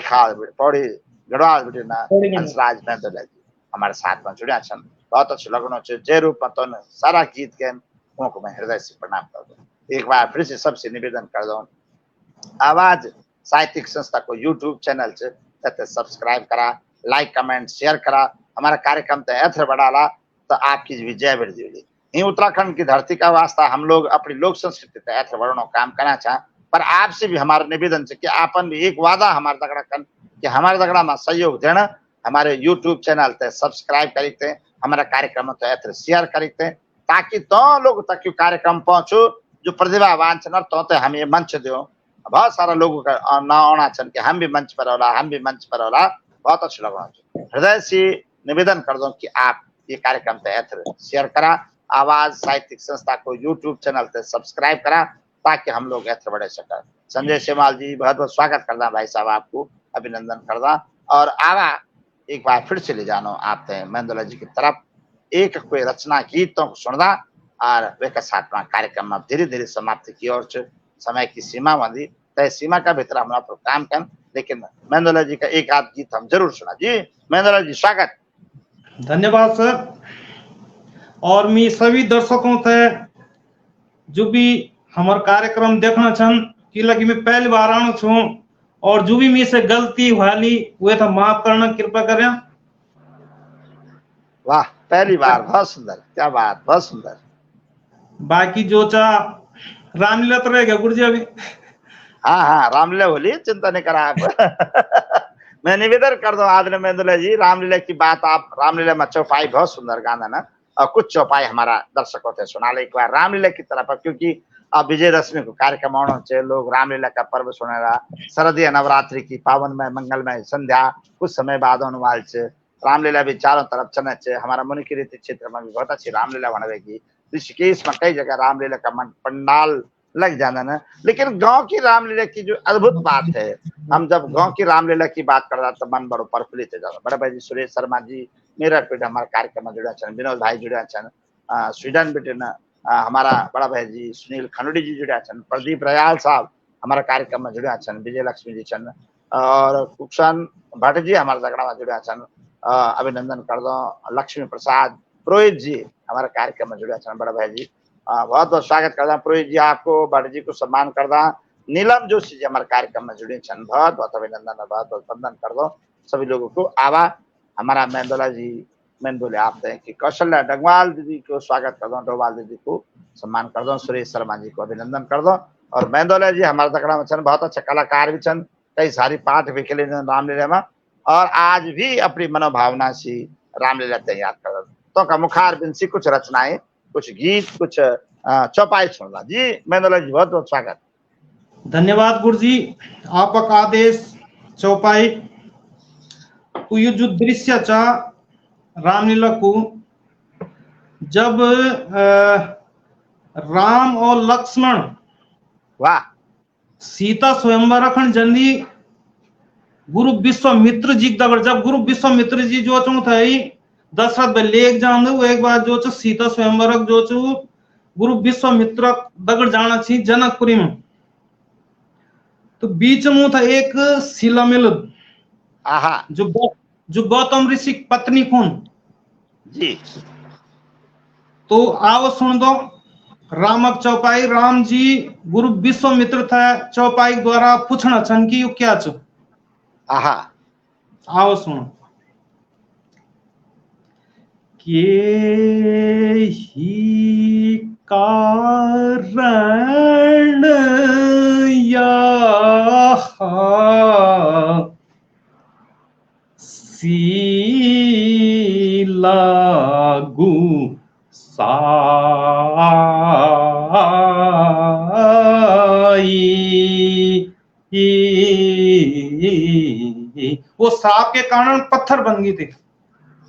गढ़वाल बेटे हंसराज मेंदोलिया जी हमारे साथ में जुड़ा छन। बहुत अच्छा लगनो छ। जे रूप में तो सारा गीत के उनको मैं हृदय से प्रणाम कर दो। एक बार फिर से सबसे निवेदन कर दो, आवाज साहित्यिक संस्था को यूट्यूब चैनल से सब्सक्राइब करा, लाइक कमेंट शेयर करा। हमारा कार्यक्रम तो ऐसे बढ़ाला तो आपकी विजय वृद्धि होगी। ये उत्तराखंड की धरती का वास्ता हम लोग अपनी लोक संस्कृति तो ऐसे बढ़ाना काम करना चाह। पर आपसे भी हमारा निवेदन है कि आपन भी एक वादा हमारे तगड़ा कर कि हमारे तगड़ा में सहयोग देना। हमारे यूट्यूब चैनल ते सब्सक्राइब करते, हमारा कार्यक्रम तो ऐसे शेयर करते ताकि तो लोग तक कार्यक्रम पहुंचो जो प्रतिभावान छन तो हम ये मंच दो। बहुत सारा लोगों का ना आना छन कि हम भी मंच पर होला, हम भी मंच पर होला। बहुत अच्छा लगा। हृदय से निवेदन कर दो कि आप ये कार्यक्रम तो ऐसे शेयर करा। आवाज साहित्यिक संस्था को यूट्यूब चैनल पे सब्सक्राइब करा ताकि हम लोग ऐसे बढ़े सके। संजय शेमाल जी बहुत बहुत स्वागत करना भाई साहब आपको। अभिनंदन करदा और आवा एक बार फिर से ले जानो आपते मेंदोला जी की तरफ एक कोई रचना गीतों को सुनदा और वे का साथ में कार्यक्रम में धीरे धीरे समाप्ति की ओर समय की सीमा वंदी तय सीमा का भीतर हमारा प्रोग्राम कर लेकिन मेंदोला जी का एक आध गीत हम जरूर सुना जी। मेंदोला जी स्वागत। धन्यवाद सर। और मैं सभी दर्शकों से जो भी हमारा कार्यक्रम देखना छन कि लगी मैं पहली बार आना छू और जो भी मैं से गलती वाली वे तो माफ करना कृपा करें। वाह पहली बार बहुत सुंदर क्या बात बहुत सुंदर। बाकी जो चा रामलीला तो रहेगा गुरु जी अभी। हाँ हाँ रामलीला बोली चिंता नहीं करा आप मैं निवेदन कर दूं आदरणीय मेंदोला जी रामलीला की बात आप रामलीला में चौपाई बहुत सुंदर गाना ना और कुछ चौपाई हमारा दर्शकों से सुना ले एक बार रामलीला की तरफ क्योंकि अब विजयदशमी को कार्यक्रम आना चाहिए लोग रामलीला का पर्व सुनेगा शरदीय नवरात्रि की पावनमय मंगलमय संध्या कुछ समय बाद होने वाल से रामलीला भी चारों तरफ चलना चाहिए हमारा मुनिकीर्ति क्षेत्र में भी बहुत अच्छी रामलीला बनवेगी ऋषिकेश में कई जगह रामलीला का पंडाल लग जाना ना लेकिन गांव की रामलीला की जो अद्भुत बात है हम जब गांव की रामलीला की बात कर रहा तो मन बड़ो प्रफुल्लित हो जाता बड़े भाई जी सुरेश शर्मा जी मेरा पीठ हमारे कार्यक्रम में जुड़ा छन विनोद भाई जुड़ा छन स्वीडन बेटे न हमारा बड़ा भाई जी सुनील खनोड़ी जी जुड़ा छन प्रदीप रयाल साहब हमारा कार्यक्रम में जुड़ा छन विजय लक्ष्मी जी छन और कुक्षण भट्ट जी हमारे झगड़ा में जुड़ा छन अभिनंदन कर दो लक्ष्मी प्रसाद पुरोहित जी हमारे कार्यक्रम में जुड़ा छन बड़ा भाई जी बहुत बहुत स्वागत करता हूँ पुरोहित जी आपको भट्ट जी को सम्मान करदा नीलम जोशी जी हमारे कार्यक्रम में जुड़े छन बहुत बहुत अभिनंदन बहुत बहुत वंदन कर दो सभी लोगों को आवा हमारा मेंदोला जी मैंने बोले आप कि कौशल्या डगवाल दीदी को स्वागत कर दो डोवाल दीदी को सम्मान कर दो सुरेश शर्मा जी को अभिनंदन कर दो और मेंदोला जी हमारे तकड़ा में छन बहुत अच्छे कलाकार भी छन कई सारी पाठ भी खेले रामलीला में और आज भी अपनी मनोभावना से रामलीला तैयार कर तो का मुखार बिंसी कुछ रचनाएं कुछ गीत कुछ चौपाई सुनला जी मेंदोला जी बहुत बहुत स्वागत। धन्यवाद गुरु जी आपका आदेश चौपाई तो ये जो दृश्य चा रामलीला को जब राम और लक्ष्मण वाह सीता स्वयंवर रखन जंदी गुरु विश्वामित्र जी दगड़ जब गुरु विश्वामित्र जी जो चुन थई दशरथ भाई लेक जान वो एक बार जो च सीता स्वयंवर जो च गुरु विश्वामित्र दगड़ जाना छी जनकपुरी में तो बीच में था एक शिला मिल आहा जो गौतम ऋषि पत्नी कौन जी तो आओ सुन दो रामक चौपाई राम जी गुरु विश्वामित्र था चौपाई द्वारा पूछना छन कि यो क्या छ आहा आओ सुनो के ही कारण या लागू वो सांप के कारण पत्थर बन गई थी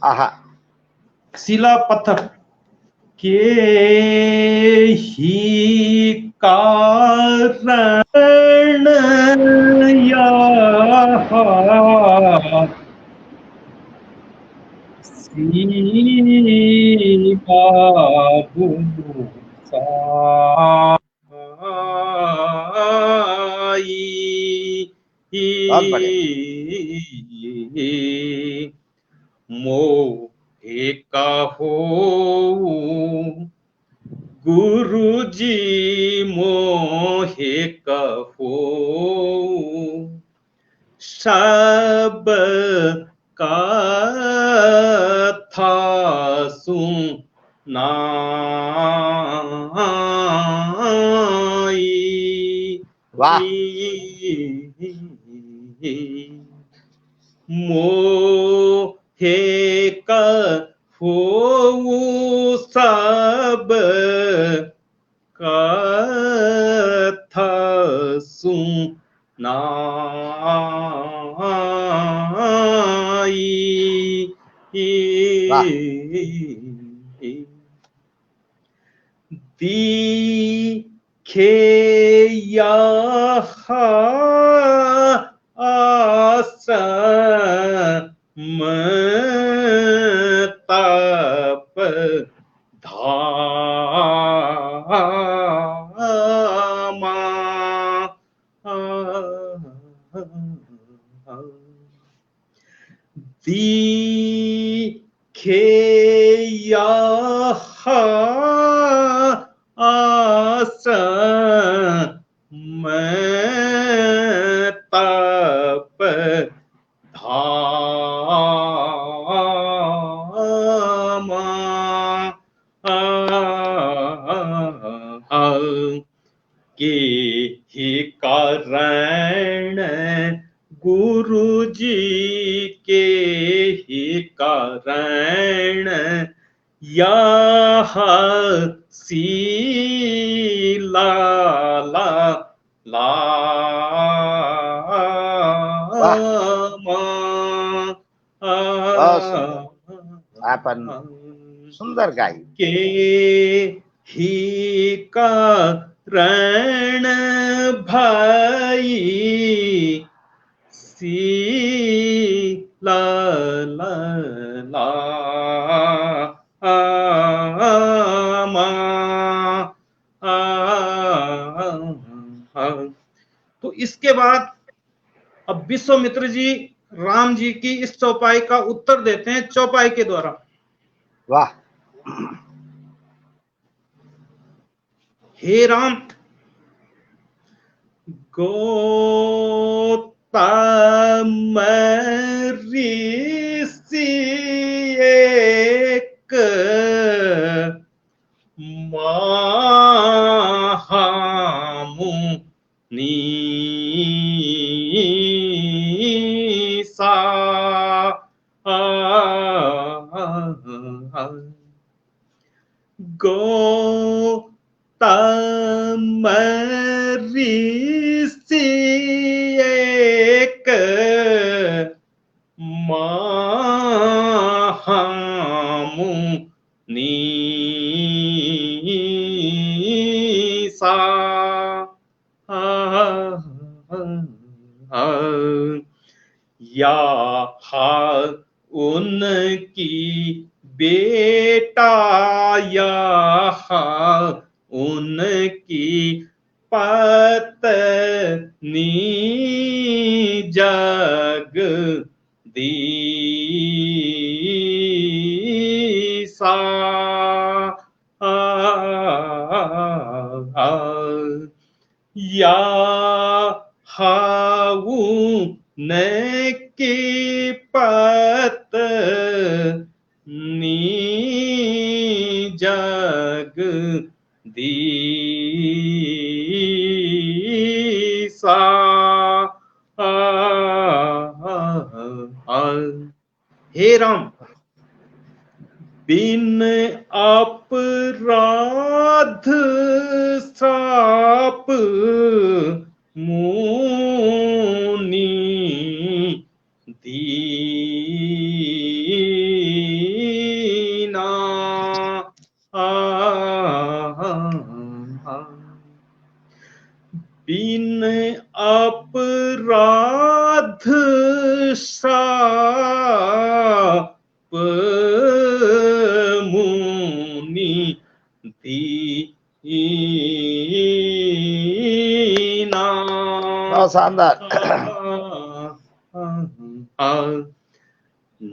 आहा शिला पत्थर के ही कारण या मोहे कहो गुरु जी मोहे कहो सब कथा सुनाई वाह मोहे कहो सब कथा सुनाई दिखे यहाँ तप धामा दिखे यह मैं तप धामा के ही कारण गुरु जी के ही कारण यह सीला आपन सुंदर गाई के ही कारण भाई सीला तो इसके बाद अब विश्वामित्र जी राम जी की इस चौपाई का उत्तर देते हैं चौपाई के द्वारा। वाह। हे राम, गौतम ऋषि एक महामुनि सा गौतम ऋषि एक महामुनि सा या उनकी बेटा या उनकी पत्नी जगदीशा या उनकी पत्नी जगदीशा हे राम, बिन अपराध श्राप मुनि दीना बिन अपराध श्राप मुनि दीना। बहुत शानदार।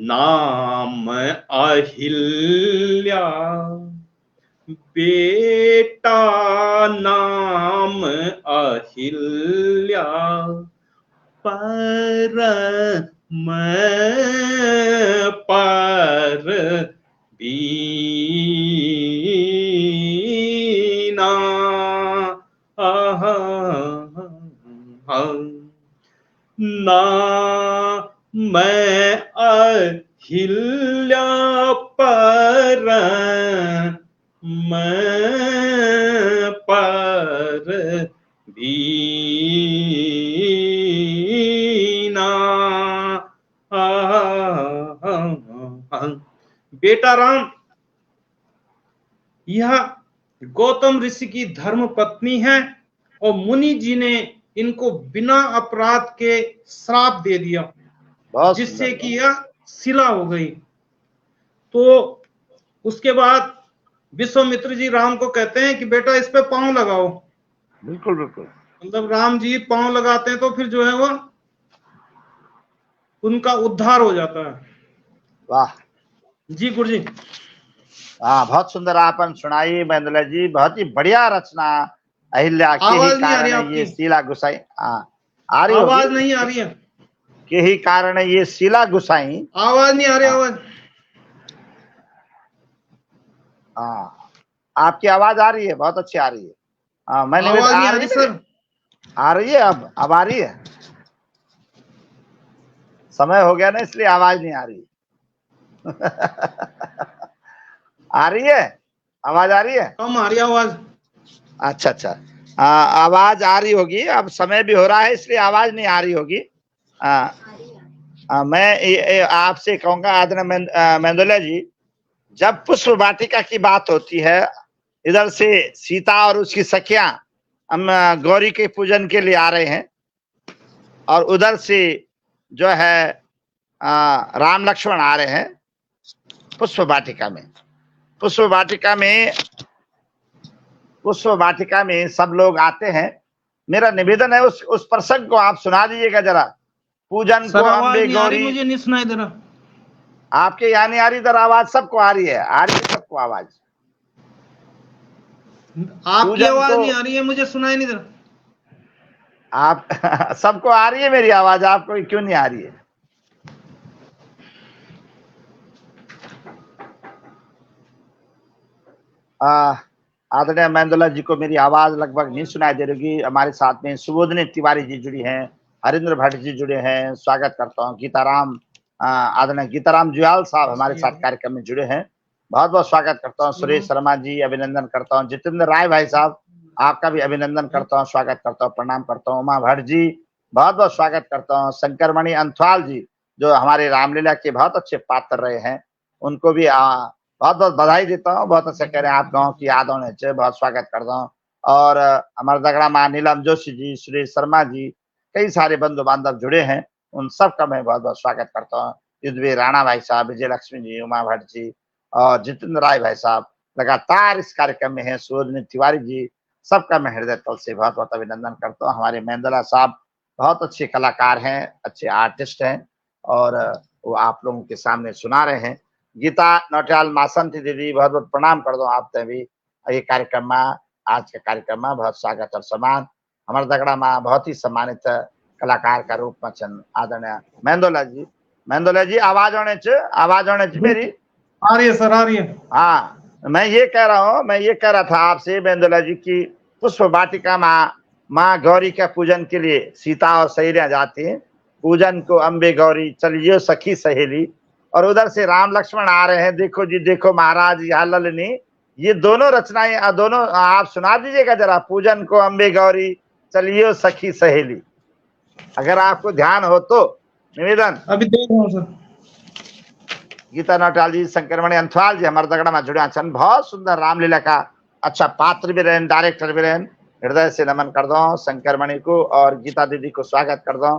नाम अहिल्या बेटा नाम अहिल्या परम पर बीना नाम अहिल्या परम पर बीना। बेटा राम, यह गौतम ऋषि की धर्म पत्नी है और मुनि जी ने इनको बिना अपराध के श्राप दे दिया, जिससे कि यह शिला हो गई। तो उसके बाद विश्वामित्र जी राम को कहते हैं कि बेटा इस पे पांव लगाओ। बिल्कुल बिल्कुल। मतलब राम जी पांव लगाते हैं तो फिर जो है वो उनका उद्धार हो जाता है। वाह जी गुरु जी। हाँ, बहुत सुंदर आपन सुनाई महेंद्र जी, बहुत ही बढ़िया रचना। अहिल्या के ही आवाज नहीं आ रही कारण ये आपकी, शीला गुसाई, हाँ आ रही होगी, आवाज नहीं आ रही है, के ही कारण ये शीला गुसाई। आवाज नहीं आ रही, हाँ, आवाज। हाँ आपकी आवाज आ रही है, बहुत अच्छी आ रही है। हाँ मैंने आवाज नहीं आ आ रही रही है सर। मेरी? आ रही है, अब आ रही है। समय हो गया ना इसलिए आवाज नहीं आ रही। आ रही है, आवाज आ रही है? कम आ रही आवाज। अच्छा अच्छा, आवाज आ रही होगी, अब समय भी हो रहा है इसलिए आवाज नहीं आ रही होगी। मैं आपसे कहूंगा आदरणीय मेंदोलिया जी, जब पुष्प वाटिका की बात होती है, इधर से सीता और उसकी सखियां हम गौरी के पूजन के लिए आ रहे हैं, और उधर से जो है राम लक्ष्मण आ रहे हैं पुष्प वाटिका में। पुष्प वाटिका में सब लोग आते हैं। मेरा निवेदन है उस प्रसंग को आप सुना दीजिएगा जरा। पूजन को सर आवाज अम्बे नहीं आ रही, गौरी, मुझे नहीं सुनाई दे रहा। आपके यहाँ नहीं आ रही, इधर आवाज सबको आ रही है, आ रही है सबको आवाज। आपकी आवाज को नहीं आ रही है, मुझे सुनाई नहीं दे रहा। आप सबको आ रही है मेरी आवाज, आपको क्यों नहीं आ रही है? आदरणीय महेंद्र जी को मेरी आवाज लगभग नहीं सुनाई दे रही। हमारे साथ में सुबोधनी तिवारी जी जुड़ी हैं, हरिंद्र भट्ट जी जुड़े हैं, स्वागत करता हूँ। गीताराम, आदरणीय गीताराम जुयाल साहब हमारे साथ कार्यक्रम में जुड़े हैं, बहुत बहुत स्वागत करता हूँ। सुरेश शर्मा जी अभिनंदन करता हूँ। जितेंद्र राय भाई साहब आपका भी अभिनंदन करता हूँ, स्वागत करता हूँ, प्रणाम करता हूँ। उमा भट्ट जी बहुत बहुत स्वागत करता हूँ। शंकरमणि अंथवाल जी जो हमारे रामलीला के बहुत अच्छे पात्र रहे हैं, उनको भी बहुत बहुत बधाई देता हूँ। बहुत अच्छा कह रहे हैं आप, गाँव की याद होने से बहुत स्वागत करता हूँ। और हमारे दगड़ा माँ नीलम जोशी जी, सुरेश शर्मा जी, कई सारे बंधु बांधव जुड़े हैं, उन सबका मैं बहुत बहुत स्वागत करता हूँ। युद्धवीर राणा भाई साहब, विजय लक्ष्मी जी, उमा भट्ट जी और जितेंद्र राय भाई साहब लगातार इस कार्यक्रम में है, सुबोधनी तिवारी जी, सबका मैं हृदय तल से बहुत बहुत अभिनंदन करता हूँ। हमारे मेंदोला साहब बहुत अच्छे कलाकार हैं, अच्छे आर्टिस्ट हैं, और वो आप लोगों के सामने सुना रहे हैं। गीता नौटियाल मासंती दीदी बहुत बहुत प्रणाम कर दो आप भी ये कार्यक्रम में, आज के कार्यक्रम में बहुत स्वागत और सम्मान। हमारे दगड़ा में बहुत ही सम्मानित कलाकार का रूप में छन आदरणीय मेंदोला जी आवाज होने मेरी आ रही है सर, आ रही है। हाँ, मैं ये कह रहा था आपसे मेंदोला जी की पुष्प वाटिका माँ गौरी के पूजन के लिए सीता और सहेलियां जाती हैं। पूजन को अम्बे गौरी चलिए सखी सहेली, और उधर से राम लक्ष्मण आ रहे हैं। देखो जी देखो महाराज यहाँ ललनी, ये दोनों रचनाएं दोनों आप सुना दीजिएगा जरा। पूजन को अम्बे गौरी चलिए सखी सहेली, अगर आपको ध्यान हो तो निवेदन। अभी देख रहा हूँ सर। गीता नौटियाल जी, शंकरमणि अंथवाल जी हमारे दगड़ा में जुड़े छन, बहुत सुंदर रामलीला का अच्छा पात्र भी रहे, डायरेक्टर भी रहे। हृदय से नमन कर दो शंकरमणि को और गीता दीदी को स्वागत कर दो।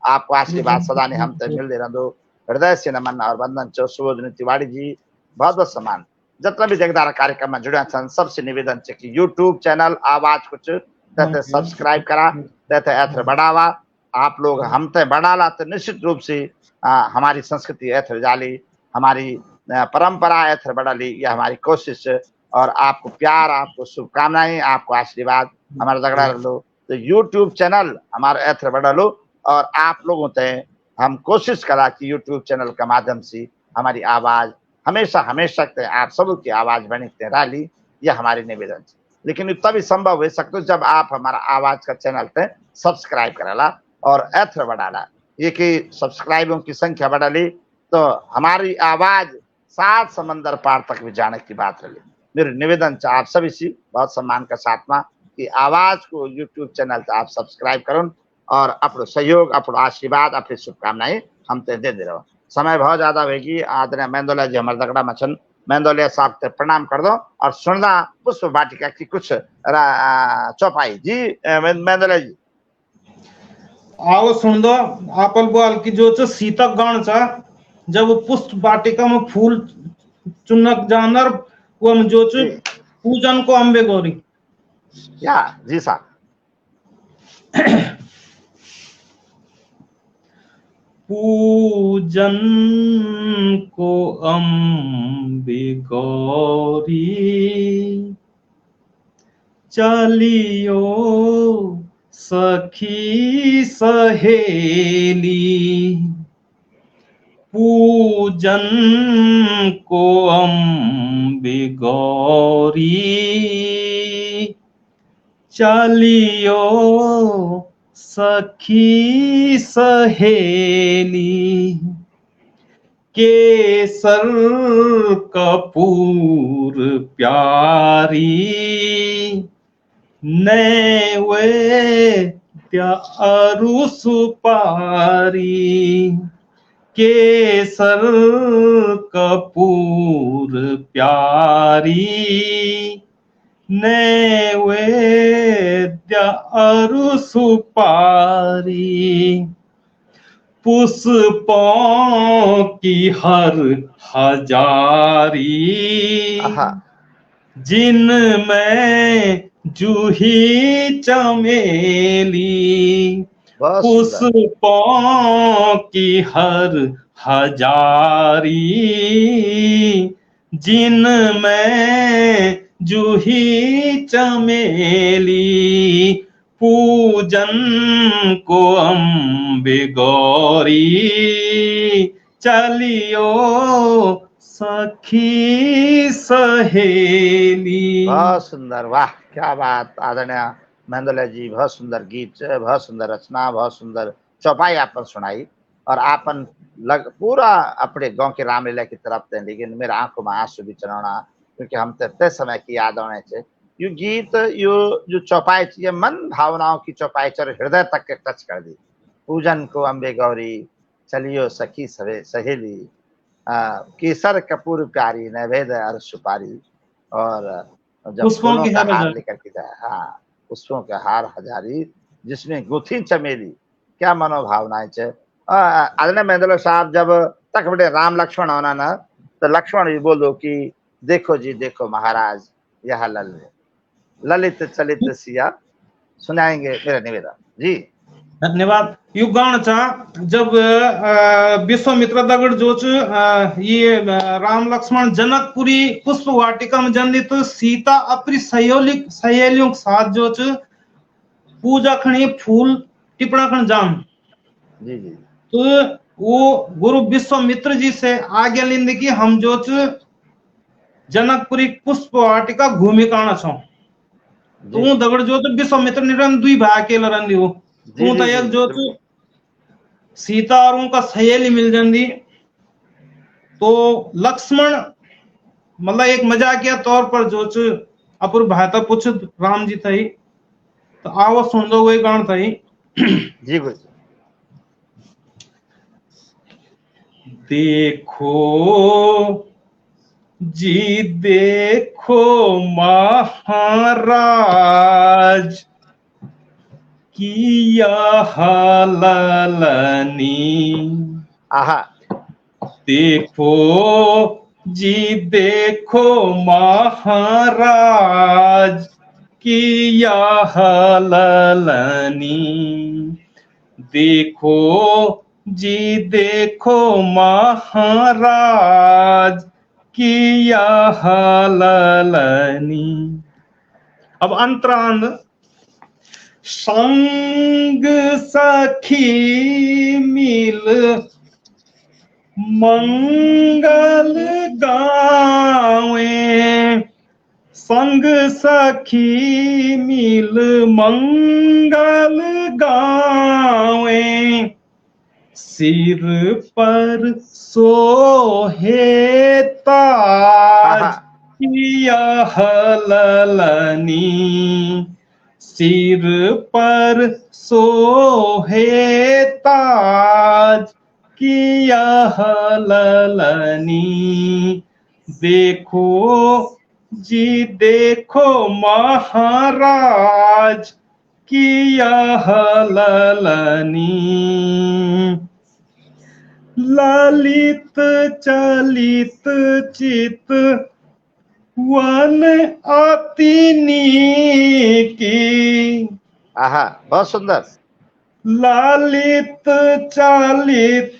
आपको आशीर्वाद सदा ने हम तक मिल दे रहा दो, हृदय से नमन और वंदन चो। सुबोधनी तिवारी जी बहुत बहुत सम्मान। जितना भी जगदारा कार्यक्रम में जुड़े छन सबसे निवेदन है कि यूट्यूब चैनल आवाज कुछ तथे सब्सक्राइब करा, तथे एथर बढ़ावा। आप लोग हम तय बढ़ाला तो निश्चित रूप से हमारी संस्कृति एथर जाली, हमारी परंपरा एथर बढ़ाली, यह हमारी कोशिश। और आपको प्यार, आपको शुभकामनाएं, आपको आशीर्वाद हमारा दगड़ा लो। तो यूट्यूब चैनल हमारा एथर बढ़ा लो, और आप लोगों तय हम कोशिश करा कि यूट्यूब चैनल के माध्यम से हमारी आवाज हमेशा हमेशा आप सबकी आवाज बनी रही, यह हमारी निवेदन है। लेकिन तभी संभव हो सकते जब आप हमारा आवाज का चैनल पे सब्सक्राइब कराला और एथर बढ़ाला। ये कि सब्सक्राइबों की संख्या बढ़ा ली तो हमारी आवाज 7 समंदर पार तक भी जाने की बात रही। मेरे निवेदन है आप सभी से बहुत सम्मान के साथ में कि आवाज को यूट्यूब चैनल से आप सब्सक्राइब करो और अपनो सहयोग, अपनो आशीर्वाद, अपनी शुभकामनाएं हम ते दे रहो। समय बहुत ज्यादा होगी। आदरणीय मेंदोलिया जी हमारे दगड़ा में छन, मेंदोलिया साहब ते प्रणाम कर दो और सुनना पुष्प वाटिका की कुछ चौपाई जी। मेंदोलिया जी आओ सुन दो आपल बोल की जो सीतक गण छ जब पुष्प वाटिका में फूल चुनक जानर वो हम जो च पूजन को अम्बे गौरी या जी साहब। पूजन को अम्बे गौरी चलियो सखी सहेली, पूजन को अम्बे गौरी चलियो सखी सहेली, केसर कपूर प्यारी नैवेद्य अरु सुपारी, केसर कपूर प्यारी नैवेद्य अरु सुपारी, पुष्पों की हर हजारी जिनमें जूही चमेली, पुष्पों की हर हजारी जिनमें जूही चमेली, पूजन को अम्बे गौरी चलियो सखी सहेली। बहुत सुंदर, वाह क्या बात आदरणीय मेंदोले जी, बहुत सुंदर गीत, बहुत सुंदर रचना, बहुत सुंदर चौपाई आपन सुनाई और आपन पूरा अपने गांव के रामलीला की तरफ थे, लेकिन मेरे आंखों में आंसू भी चढ़ाना क्योंकि हम ते समय की याद आने से यू गीत यो जो चौपाई ये मन भावनाओं की चौपाई चर हृदय तक के टच कर दी। पूजन को अम्बे गौरी चलियो सखी सहेली, केसर कपूर प्यारी नैवेद्य अरु सुपारी, और जब पुष्पों की हार लेकर के जाए, हाँ पुष्पों के हार हजारी जिसमें गुथी चमेली, क्या मनोभावनाएं चे। आदरणीय मेंदोले साहब जब तक बड़े राम लक्ष्मण होना ना तो लक्ष्मण भी बोलो कि देखो जी देखो महाराज यह ललित चलित सिया, सुनाएंगे मेरा निवेदन जी। धन्यवाद। युगान चा जब विश्वामित्र दगड़ जो ये राम लक्ष्मण जनकपुरी पुष्प वाटिका में जन्दी तो सीता अपनी सहेलियों के साथ जो पूजा खणी फूल टिपणा खण जाम जी जी, तो वो गुरु विश्वामित्र जी से आज्ञा लेंदे कि हम जो जनकपुरी पुष्प वाटिका घूमी काना छो, तो दगड़ जो विश्वामित्र निरन दुई भाई अकेला रंदी हो, तू तो एक जो सीता और उनका सहेली मिल जाती, तो लक्ष्मण मतलब एक मजाकिया तौर पर जो अपुर भाता पूछ राम जी थई, तो आओ सुन दो वही गान थई जी गुरु। देखो जी देखो महाराज किया हललनी, आहा, देखो जी देखो महाराज किया हललनी, देखो जी देखो महाराज किया हललनी। अब अंतरांध, संग सखी मिल मंगल गावे, संग सखी मिल मंगल गावे, सिर पर सोहे ताज किया हललनी, सिर पर सोहे ताज किया हललनी, देखो जी देखो महाराज किया हललनी, लालित चलित चित वन अतिनी की। आहा, बहुत सुंदर। लालित चालित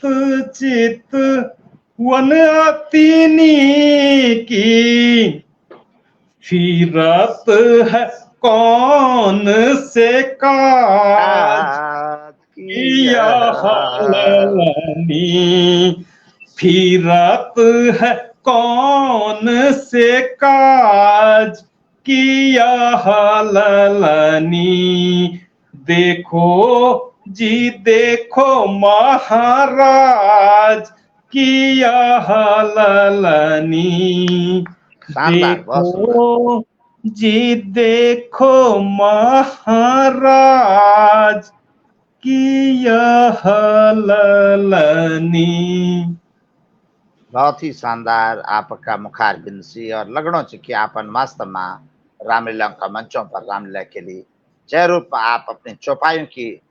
चित वन अतिनी की। फिरत है कौन से काज किया हलनी। फिरत है कौन से काज किया हलनी। देखो जी देखो महाराज किया हलनी। शानदार, बहुत सुंदर। देखो जी देखो महाराज किया हलनी। बहुत ही शानदार आपका मुखार बिंसी और लगणो छ कि आपन वास्तव में रामलीला का मंचों पर रामलीला के लिए जय रूप आप अपनी चौपाइयों की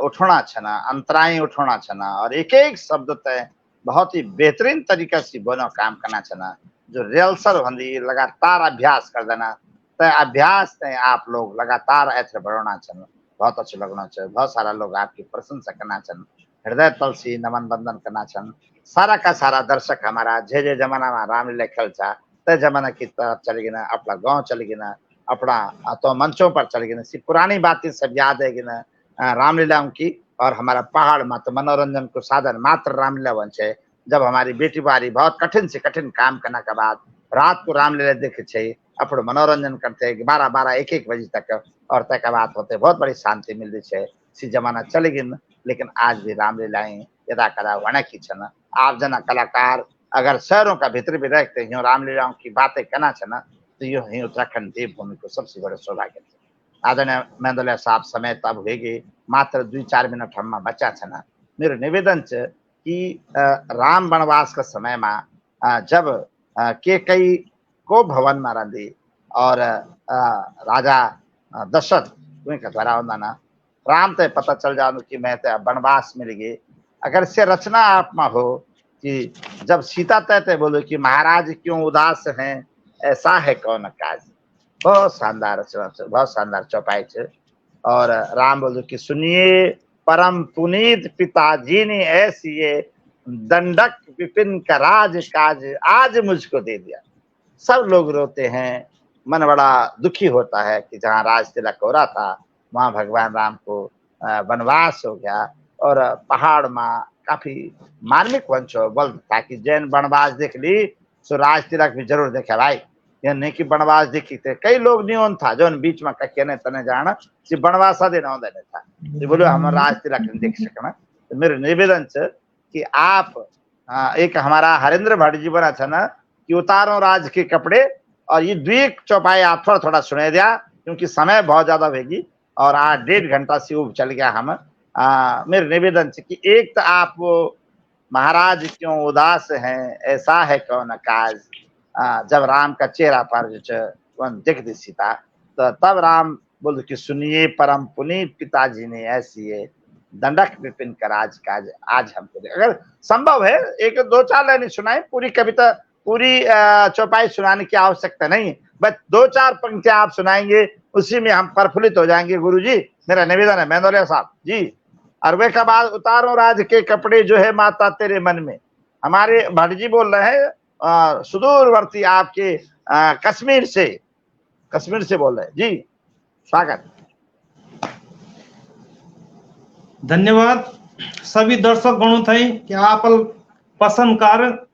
उठोना छन, अंतराई उठोना छन और एक एक शब्द तय बहुत ही बेहतरीन तरीका से बोनो काम करना छन। जो रिहर्सल होंदी लगातार अभ्यास कर देना तय अभ्यास तय आप लोग लगातार ऐसे बढ़ना छन। बहुत अच्छा लगना छ। बहुत सारा लोग आपकी प्रशंसा करना छन, हृदय तल से नमन बंदन करना छन। सारा का सारा दर्शक हमारा जे जे जमाना में रामलीला खेल था तय जमाना की तरफ चले गिना, अपना गांव चले गिना, अपना तो मंचों पर चले गिना। सी पुरानी बातें सब याद है गिना रामलीलाओं की। और हमारा पहाड़ में तो मनोरंजन को साधन मात्र रामलीला बन छे। जब हमारी बेटी बारी बहुत कठिन से कठिन काम करने के बाद रात को रामलीला देखे छे, अपना मनोरंजन करते 12-12 1-1 बजे तक और तक बात होते बहुत बड़ी शांति मिलती है। सी जमाना चले गिन, लेकिन आज भी रामलीलाएं यदा कदा वणक ही छन। आप जना कलाकार अगर शहरों का भीतर भी रहते हैं रामलीलाओं की बातें करना छन तो यो ही उत्तराखंड देवभूमि को सबसे बड़े सौभाग्य है। आदरणीय मेंदोलिया साहब समय तब होगी मात्र 2-4 मिनट हम बचा छन। मेरे निवेदन छ कि राम वनवास का समय में जब के कई को भवन में रही और राजा दशरथ उनका द्वारा होना ना राम ते पता चल जाओ कि मैं ते वनवास मिल गई। अगर से रचना आप में हो कि जब सीता तय बोलो कि महाराज क्यों उदास हैं, ऐसा है कौन काज। बहुत शानदार रचना, बहुत शानदार चौपाई है। और राम बोलो कि सुनिए परम पुनीत पिताजी ने ऐसी ये दंडक विपिन का राज काज आज मुझको दे दिया। सब लोग रोते हैं, मन बड़ा दुखी होता है कि जहाँ राज तिलक हो रहा था वहाँ भगवान राम को वनवास हो गया। और पहाड़ में काफी मार्मिक वंशो बोल था कि जैन वनवास देख ली सो राज तिलक भी जरूर देखे भाई। यह नहीं कि वनवास देखी थे, कई लोग नहीं था जो बीच में कखे ने तने जाना सी वनवास आदि न देने था बोलो हम राज तिलक नहीं देख सकना। तो मेरे निवेदन है कि आप एक हमारा हरेंद्र भट्ट जी बना था ना कि उतारो राज के कपड़े और ये 2 चौपाई आप थोड़ा थोड़ा सुने दिया क्योंकि समय बहुत ज्यादा होगी और आज 1.5 घंटा से ऊपर चल गया। हम मेरे निवेदन है कि एक तो आप वो महाराज क्यों उदास हैं, ऐसा है कौन काज। जब राम का चेहरा पर दिख दी सीता तो तब राम बोल कि सुनिए परम पुनीत पिताजी ने ऐसी है दंडक विपिन का राज काज आज हमको दे। अगर संभव है 1-2-4 लाइन सुनाए, पूरी कविता पूरी चौपाई सुनाने की आवश्यकता नहीं, बस 2-4 पंक्तियां आप सुनाएंगे उसी में हम प्रफुल्लित हो जाएंगे। गुरुजी मेरा निवेदन है मेंदोलिया साहब जी। और वे का बाद उतारो राज के कपड़े जो है माता तेरे मन में। हमारे भट्ट जी बोल रहे हैं सुदूरवर्ती आपके कश्मीर से बोल रहे हैं जी। स्वागत, धन्यवाद सभी दर्शक गणों थई कि आप पसंद कर।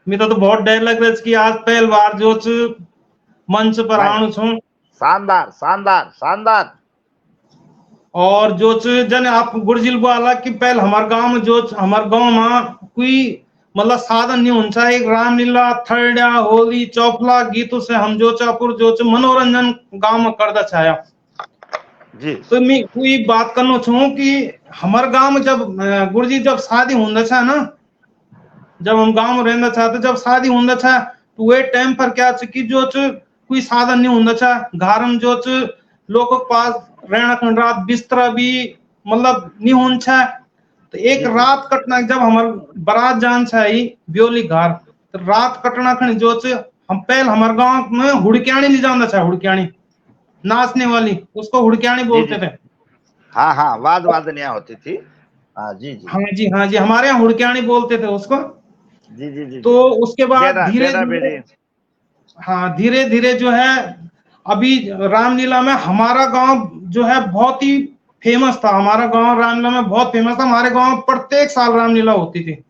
मेरा तो बहुत डर लग रहा है कि आज पहली बार जो मंच पर आणु छू। शानदार शानदार शानदार। और जो जन आप गुरजिल वाला कि पहले हमारे गांव में जो हमारे गांव में कोई मतलब साधन नहीं होना। एक रामलीला थर्डा होली चौफला गीतों से हम जो चापुर जो मनोरंजन गांव में करदा छाया जी। तो मैं कोई बात करना चाहूँ कि हमारे गांव में जब गुरुजी जब शादी होता था ना, जब हम गांव में रहना चाहते जब शादी होता था तो वे टाइम पर क्या कि जो कोई साधन नहीं होता था। घर में जो लोगों के पास रहना रात बिस्तरा भी मतलब नहीं होना। तो एक रात कटना, जब हमार बारात जान छाई ब्योली घर, तो रात कटना खन जो च हम पहले हमारे गांव में हुड़क्याणी नहीं जानता था, हुड़क्याणी नाचने वाली, उसको हुड़क्याणी बोलते थे। हाँ हाँ, वादनियाँ होती थी। हाँ जी जी। हाँ जी, हाँ जी, हमारे यहाँ हुड़क्याणी बोलते थे उसको। जी जी जी। तो उसके बाद धीरे बेड़ा धीरे, बेड़ी। हाँ धीरे धीरे जो है, अभी रामलीला में हमारा गांव जो है बहुत ही फेमस था। हमारा गांव रामलीला में बहुत फेमस था। हमारे गांव प्रत्येक साल रामलीला होती थी।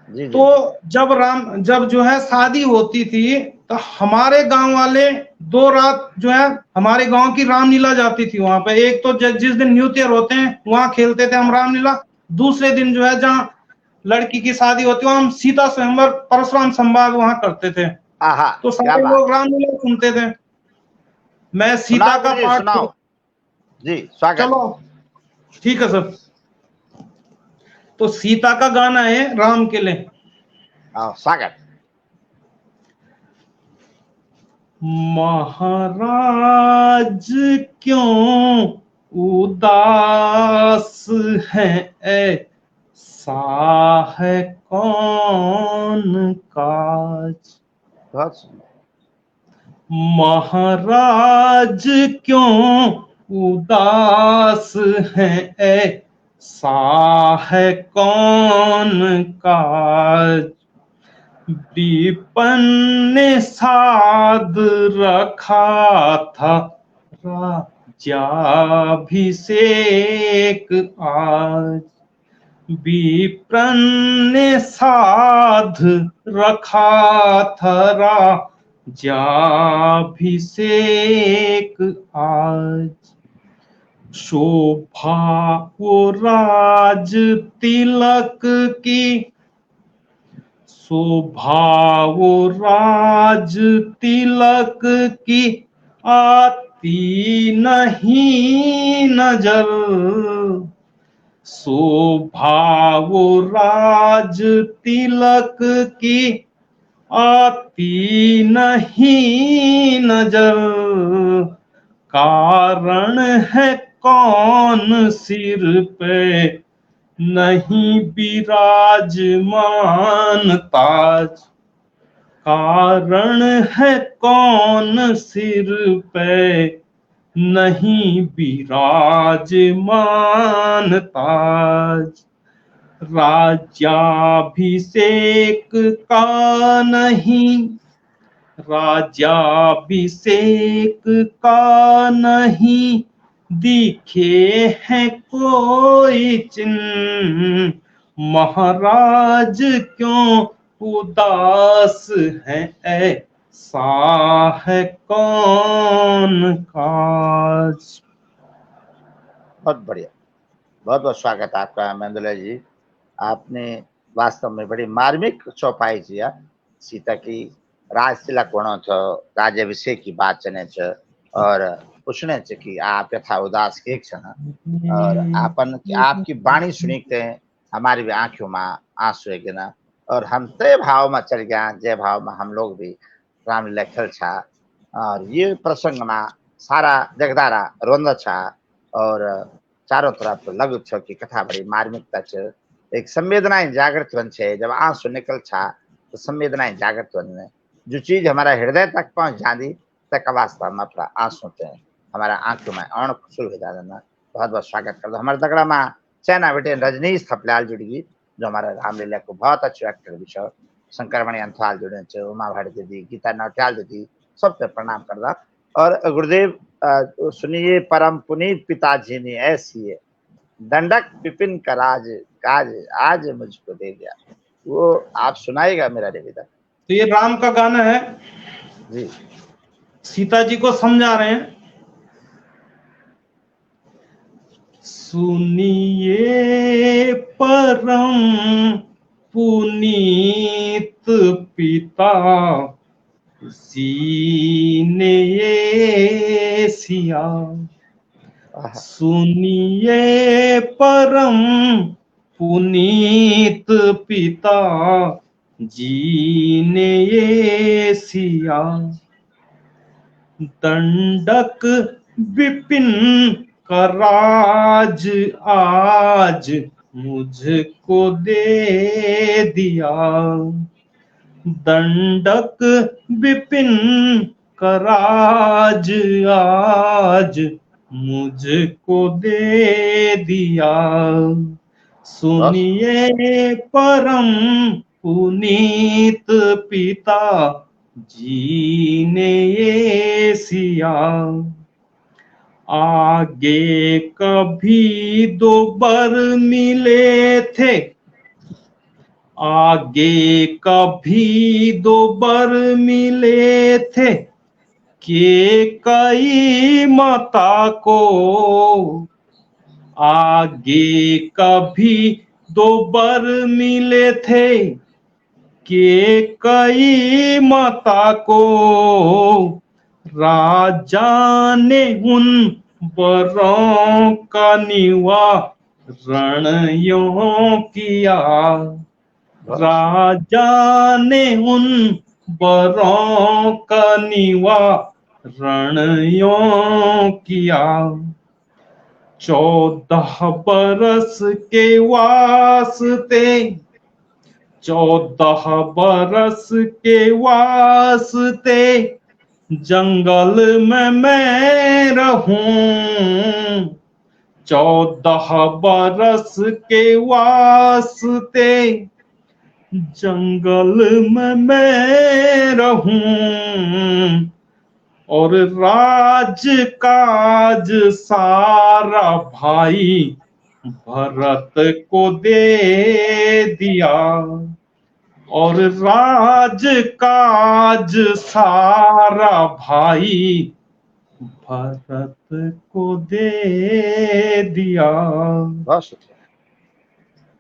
जी जी। तो जब जो है शादी होती थी, तो हमारे गांव वाले 2 रात जो है हमारे गांव की रामलीला जाती थी वहां पे। एक तो जिस दिन न्यू ईयर होते हैं वहां खेलते थे हम रामलीला। दूसरे दिन जो है जहाँ लड़की की शादी होती है, हम सीता स्वयंवर परशुराम संवाद वहां करते थे। आहा, तो क्या सारे बात। लोग रामलीला सुनते थे। मैं सीता सुनाओ का गुरुजी, पाठ, सुनाओ जी, स्वागत। चलो ठीक है सर। तो सीता का गाना है राम के लिए। स्वागत। महाराज क्यों उदास है, ऐसा है कौन काज। बहुत सुंदर। महाराज क्यों उदास है, ऐसा है कौन काज। विपिन ने साध रखा था राज्याभिषेक आज। विपिन ने साध रखा था राज्याभिषेक आज। शोभा वो राज तिलक की, शोभा वो राज तिलक की आती नहीं नजर। शोभा वो राज तिलक की आती नहीं नजर। कारण है कौन सिर पे नहीं विराजमान ताज। कारण है कौन सिर पे नहीं विराजमान ताज। राज्याभिषेक का नहीं, राज्याभिषेक का नहीं दिखे है कोई चिन्ह। महाराज क्यों उदास है, ऐसा है कौन काज। बहुत बढ़िया, बहुत बहुत स्वागत आपका मेंदुला जी। आपने वास्तव में बड़ी मार्मिक चौपाई किया। सीता की राज तिलक वणो थो, राज्याभिषेक की बात चने छ, और पूछने छ कि आप यथा उदास के छन। और आपकी वाणी सुनी के हमारी भी आंखों में आंसू है गिना, और हम तय भाव में चल गया जे भाव में हम लोग भी रामलीला खेल छा। और ये प्रसंग में सारा जगदारा रोंद छा, और चारों तरफ लग छ कि कथा बड़ी मार्मिकता छ। एक संवेदनाएं जागृत बन छे, जब आंसू निकल छा तो संवेदनाएं जागृत बन। जो चीज हमारा हृदय तक पहुंच जाती तक वास्तव में अपना आंसू थे हमारा आंखों में अण शुरू हो जाता। बहुत बहुत स्वागत करता हमारे दगड़ा में चाइना बेटे रजनीश थपलियाल जुड़ गई, जो हमारा रामलीला को बहुत अच्छे एक्टर भी छ। शंकरमणि अंथवाल जुड़े छ, उमा भारती दीदी, गीता नौटियाल दीदी, सबसे प्रणाम करदा। और गुरुदेव सुनिए, परम पुनीत पिताजी ने ऐसी है दंडक विपिन का राज काज आज मुझको दे दिया। वो आप सुनाएगा मेरा निवेदन। तो ये राम का गाना है जी, सीता जी को समझा रहे हैं। सुनिए परम पुनीत पिता जी ने ये सिया। सुनिए परम पुनीत पिता जी ने ये सिया। दंडक विपिन का राज आज मुझको दे दिया, दंडक विपिन कराज आज मुझको दे दिया। सुनिए परम पुनीत पिता जी ने ये सिया, आगे कभी दो बर मिले थे, आगे कभी दो बर मिले थे, के कई माता को, आगे कभी दो बर मिले थे, के कई माता को, राजा ने उन बरों का निवारण यों किया, राजा ने उन बरों का निवारण यों किया। 14 बरस के वास्ते, 14 बरस के वास्ते जंगल में मैं रहूं, 14 बरस के वास्ते जंगल में मैं रहूं, और राज काज सारा भाई भरत को दे दिया, और राज काज सारा भाई भरत को दे दिया।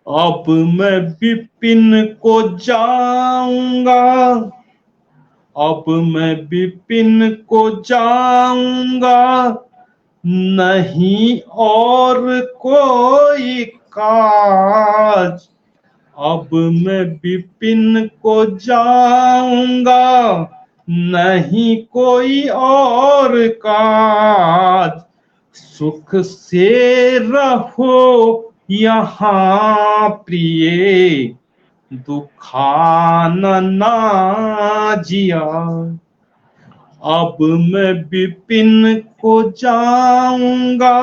अब मैं विपिन को जाऊंगा, अब मैं विपिन को जाऊंगा, नहीं और कोई काज, अब मैं विपिन को जाऊंगा, नहीं कोई और काज, सुख से रहो यहाँ प्रिय, दुखाना ना जिया। अब मैं विपिन को जाऊंगा,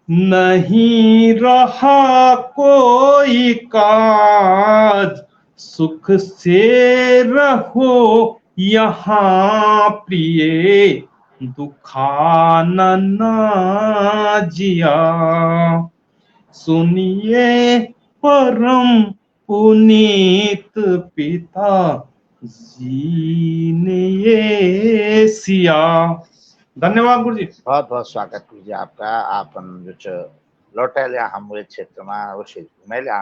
नहीं रहा कोई काज, सुख से रहो यहाँ प्रिय, दुखाना ना जिया। सुनिए परम पुनीत पिता जी ने ये सिया। धन्यवाद गुरु जी। बहुत बहुत स्वागत गुरु जी आपका। आप जो छ लौटेल्या हमारे क्षेत्र में उसे घूमेल्या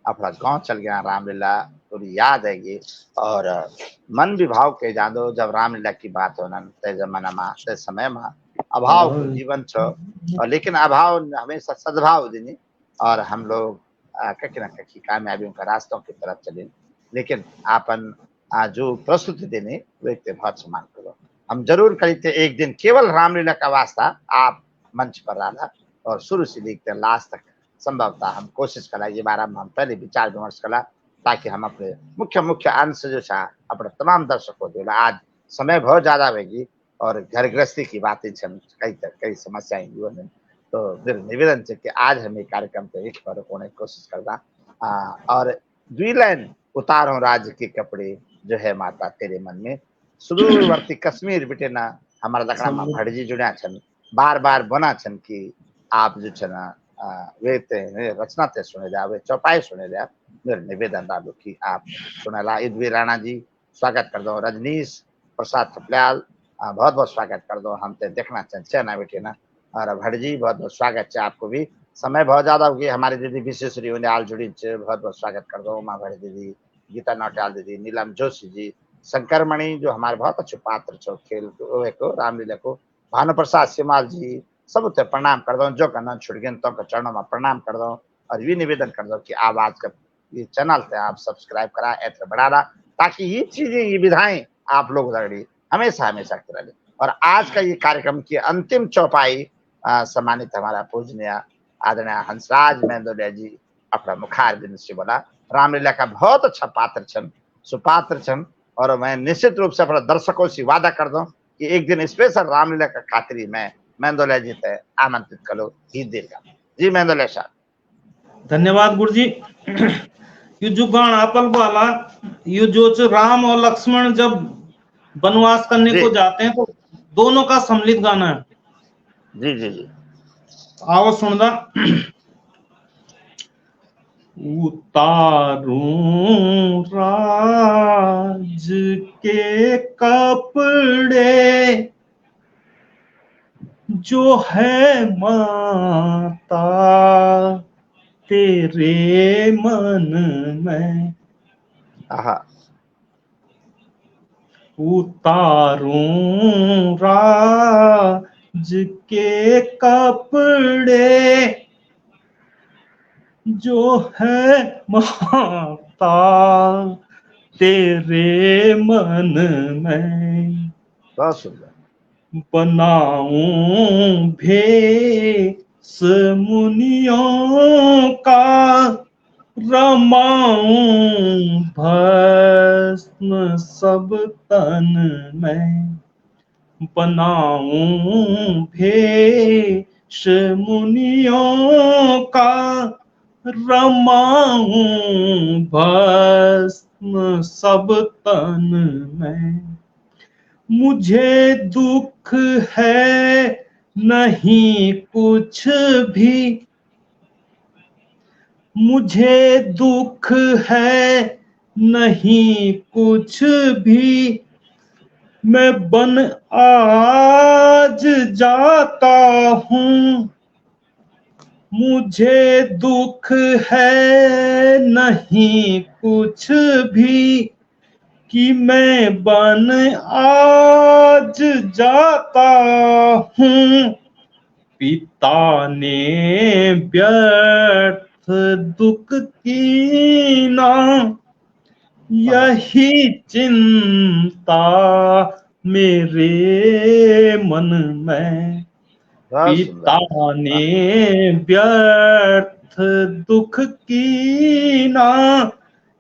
अपना गांव चल गया, रामलीला थोड़ी याद आएगी और मन विभाव के जादो जब रामलीला की बात होना ते जमाना में ते समय में अभाव को जीवन छ, और लेकिन अभाव हमेशा सद्भाव देनी और हम लोग कहीं ना कहीं कामयाबियों का रास्तों की तरफ चले, लेकिन आपन जो प्रस्तुति देने वे बहुत सम्मान करो। हम जरूर करीते एक दिन केवल रामलीला का वास्ता आप मंच पर रहा और शुरू से लेकर लास्ट तक संभवतः हम कोशिश करा ये बारे में हम पहले विचार विमर्श करा, ताकि हम अपने मुख्य मुख्य अंश जो था अपने तमाम दर्शकों को आज समय बहुत ज्यादा होगी और घर गृहस्थी की बातें कई समस्याएं जीवन में, तो फिर निवेदन है कि आज हम ये कार्यक्रम को एक बार होने की कोशिश करना और द्वि लाइन उतारो राज्य के कपड़े जो है माता तेरे मन में, सुदूरवर्ती कश्मीर बिटे ना हमारा दकड़ा में भड़जी जुड़ा छन, बार बार बना छन कि आप जो छन वे रचना ते सुने जा, वे चौपाई सुने जा। मेरे निवेदन डालो कि आप सुनेला। इदवी राणा जी स्वागत कर दो, रजनीश प्रसाद थपलियाल बहुत बहुत स्वागत कर दो, हम ते देखना चाहे ना बेटे ना, और भड़जी बहुत बहुत स्वागत है आपको भी। समय बहुत ज्यादा होगी, हमारी दीदी विशेषरी उन्याल जुड़ी बहुत बहुत स्वागत कर दो, उमा भड़ी दीदी, गीता नौटियाल दीदी, नीलम जोशी जी, शंकर मणि जो हमारे बहुत अच्छे पात्र छो खेल को रामलीला को, भानु प्रसाद सिमाल जी सब उते प्रणाम कर दो, जो करना छुट गए तो चरणों में प्रणाम कर दो और ये निवेदन कर दो कि आवाज का ये चैनल थे आप सब्सक्राइब करा ऐसे बढ़ा रहा, ताकि ये चीजें ये विधाएं आप लोग लड़ी हमेशा हमेशा रहे। और आज का ये कार्यक्रम की अंतिम चौपाई सम्मानित हमारा पूजनीय आदरणीय हंसराज मेंदोलिया जी अपना मुखार बिंदु से बोला। रामलीला का बहुत अच्छा पात्र छन, सुपात्र छन, और मैं निश्चित रूप से अपने दर्शकों से वादा कर दूं कि एक दिन स्पेशल रामलीला का खातिर मैं मेंदोलिया जी ते आमंत्रित करो ही देगा। जी मेंदोलिया साहब। धन्यवाद गुरु जी। ये जो गाना आपल वाला, ये जो राम और लक्ष्मण जब वनवास करने जी को जाते हैं तो दोनों का सम्मिलित गाना है। जी जी जी आओ सुनदा। उतारूं राज के कपड़े जो है माता तेरे मन में, आहा उतारूं राज के कपड़े जो है माता तेरे मन में, बहुत सुंदर। बनाऊं भेष मुनियों का, रमाऊं भस्म सब तन में, बनाऊं भेष मुनियों का, रमाऊं भस्म सब तन में। मुझे दुख है नहीं कुछ भी, मुझे दुख है नहीं कुछ भी, मैं बन आज जाता हूँ। मुझे दुख है नहीं कुछ भी कि मैं बन आज जाता हूँ। पिता ने व्यर्थ दुख कीना, यही चिंता मेरे मन में। बहुत पिता सुंदर। ने व्यर्थ दुख कीना,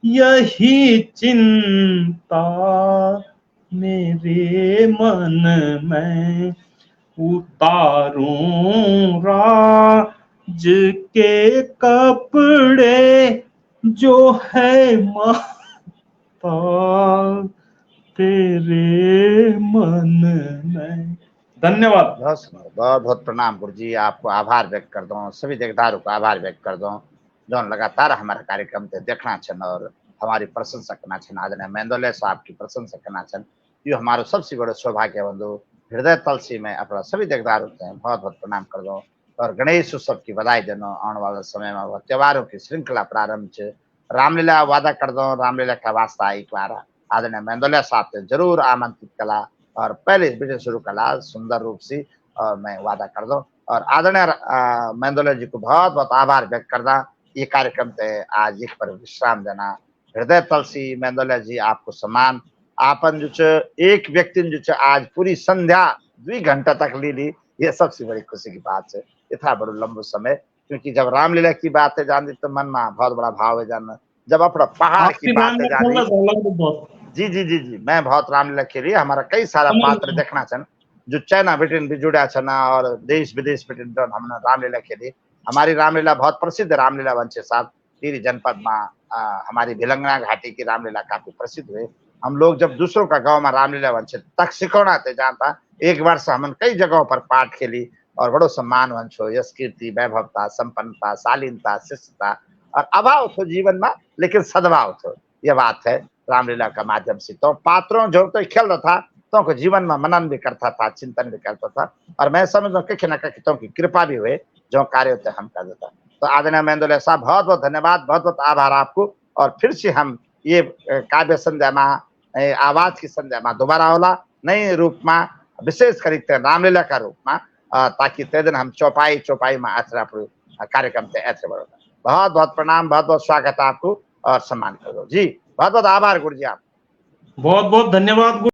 यही चिंता मेरे मन में। उतारूं राज के कपड़े जो है माता तेरे मन में। धन्यवाद। बहुत सुंदर। बहुत बहुत प्रणाम गुरु जी, आपको आभार व्यक्त कर दूं, सभी देखदारों को आभार व्यक्त कर दूं जो लगातार हमारा कार्यक्रम ते देखना छन और हमारी प्रशंसा करना छन। आदरणीय मेंदोलिया साहब की प्रशंसा करना छन, यो हमारो सबसे बड़ो सौभाग्य बंधु। हृदय तल से मैं अपना सभी देखदारों से बहुत बहुत प्रणाम कर दूं और गणेश उत्सव की बधाई देना। आने वाले समय में वो त्योहारों की श्रृंखला प्रारंभ छ। रामलीला वादा कर दूं, रामलीला का वास्ता एक बार आदरणीय मेंदोलिया साहब से जरूर आमंत्रित कला और पहले वीडियो शुरू कला सुंदर रूप से, और मैं वादा कर दूं और आदरणीय मेंदोलिया जी को बहुत बहुत आभार व्यक्त करदा। ये कार्यक्रम ते आज एक पर विश्राम देना हृदय तल से मेंदोलिया जी आपको सम्मान। आपन जो एक व्यक्ति ने जो आज पूरी संध्या 2 घंटा तक ली, ये सबसे बड़ी खुशी की बात है। इतना बड़ो लंबो समय, क्योंकि जब रामलीला की बात है जानती तो मन में बहुत बड़ा भाव है जाना। जब अपना पहाड़ की आपकी बात बात है में जानी। बहुत जी जी जी जी मैं बहुत रामलीला खेली, हमारा कई सारा पात्र देखना छन जो चाइना ब्रिटेन भी जुड़ा छन और देश विदेश ब्रिटेन जो हमने रामलीला खेली। हमारी रामलीला बहुत प्रसिद्ध रामलीला वंश साहब टिहरी जनपद में हमारी भिलंगना घाटी की रामलीला काफी प्रसिद्ध हुए। हम लोग जब दूसरों का गांव में रामलीला वंश तक सिकोना थे जानता, एक वर्ष हमने कई जगहों पर पाठ खेली और बड़ो सम्मान वंश हो, यश कीर्ति वैभवता संपन्नता शालीनता शिष्टता और अभाव थो जीवन में, लेकिन सद्भाव थो। यह बात है रामलीला का माध्यम से। तो पात्रों जो तो खेल रहा था तो को जीवन में मनन भी करता था, चिंतन भी करता था, और मैं समझता हूँ कि न कहीं तो की कृपा भी हुए जो कार्य होते हम कर देता। तो आदरणीय मेंदोलिया साहब बहुत बहुत धन्यवाद, बहुत बहुत आभार आपको। और फिर से हम ये काव्य संध्या में आवाज की संध्या में दोबारा होला नई रूप में, विशेष कर रामलीला का रूप में, ताकि ते दिन हम चौपाई चौपाई में कार्यक्रम से ऐसे बढ़ोगा। बहुत बहुत प्रणाम, बहुत बहुत स्वागत है आपको और सम्मान करो जी। बहुत बहुत आभार गुरु जी आप। बहुत धन्यवाद।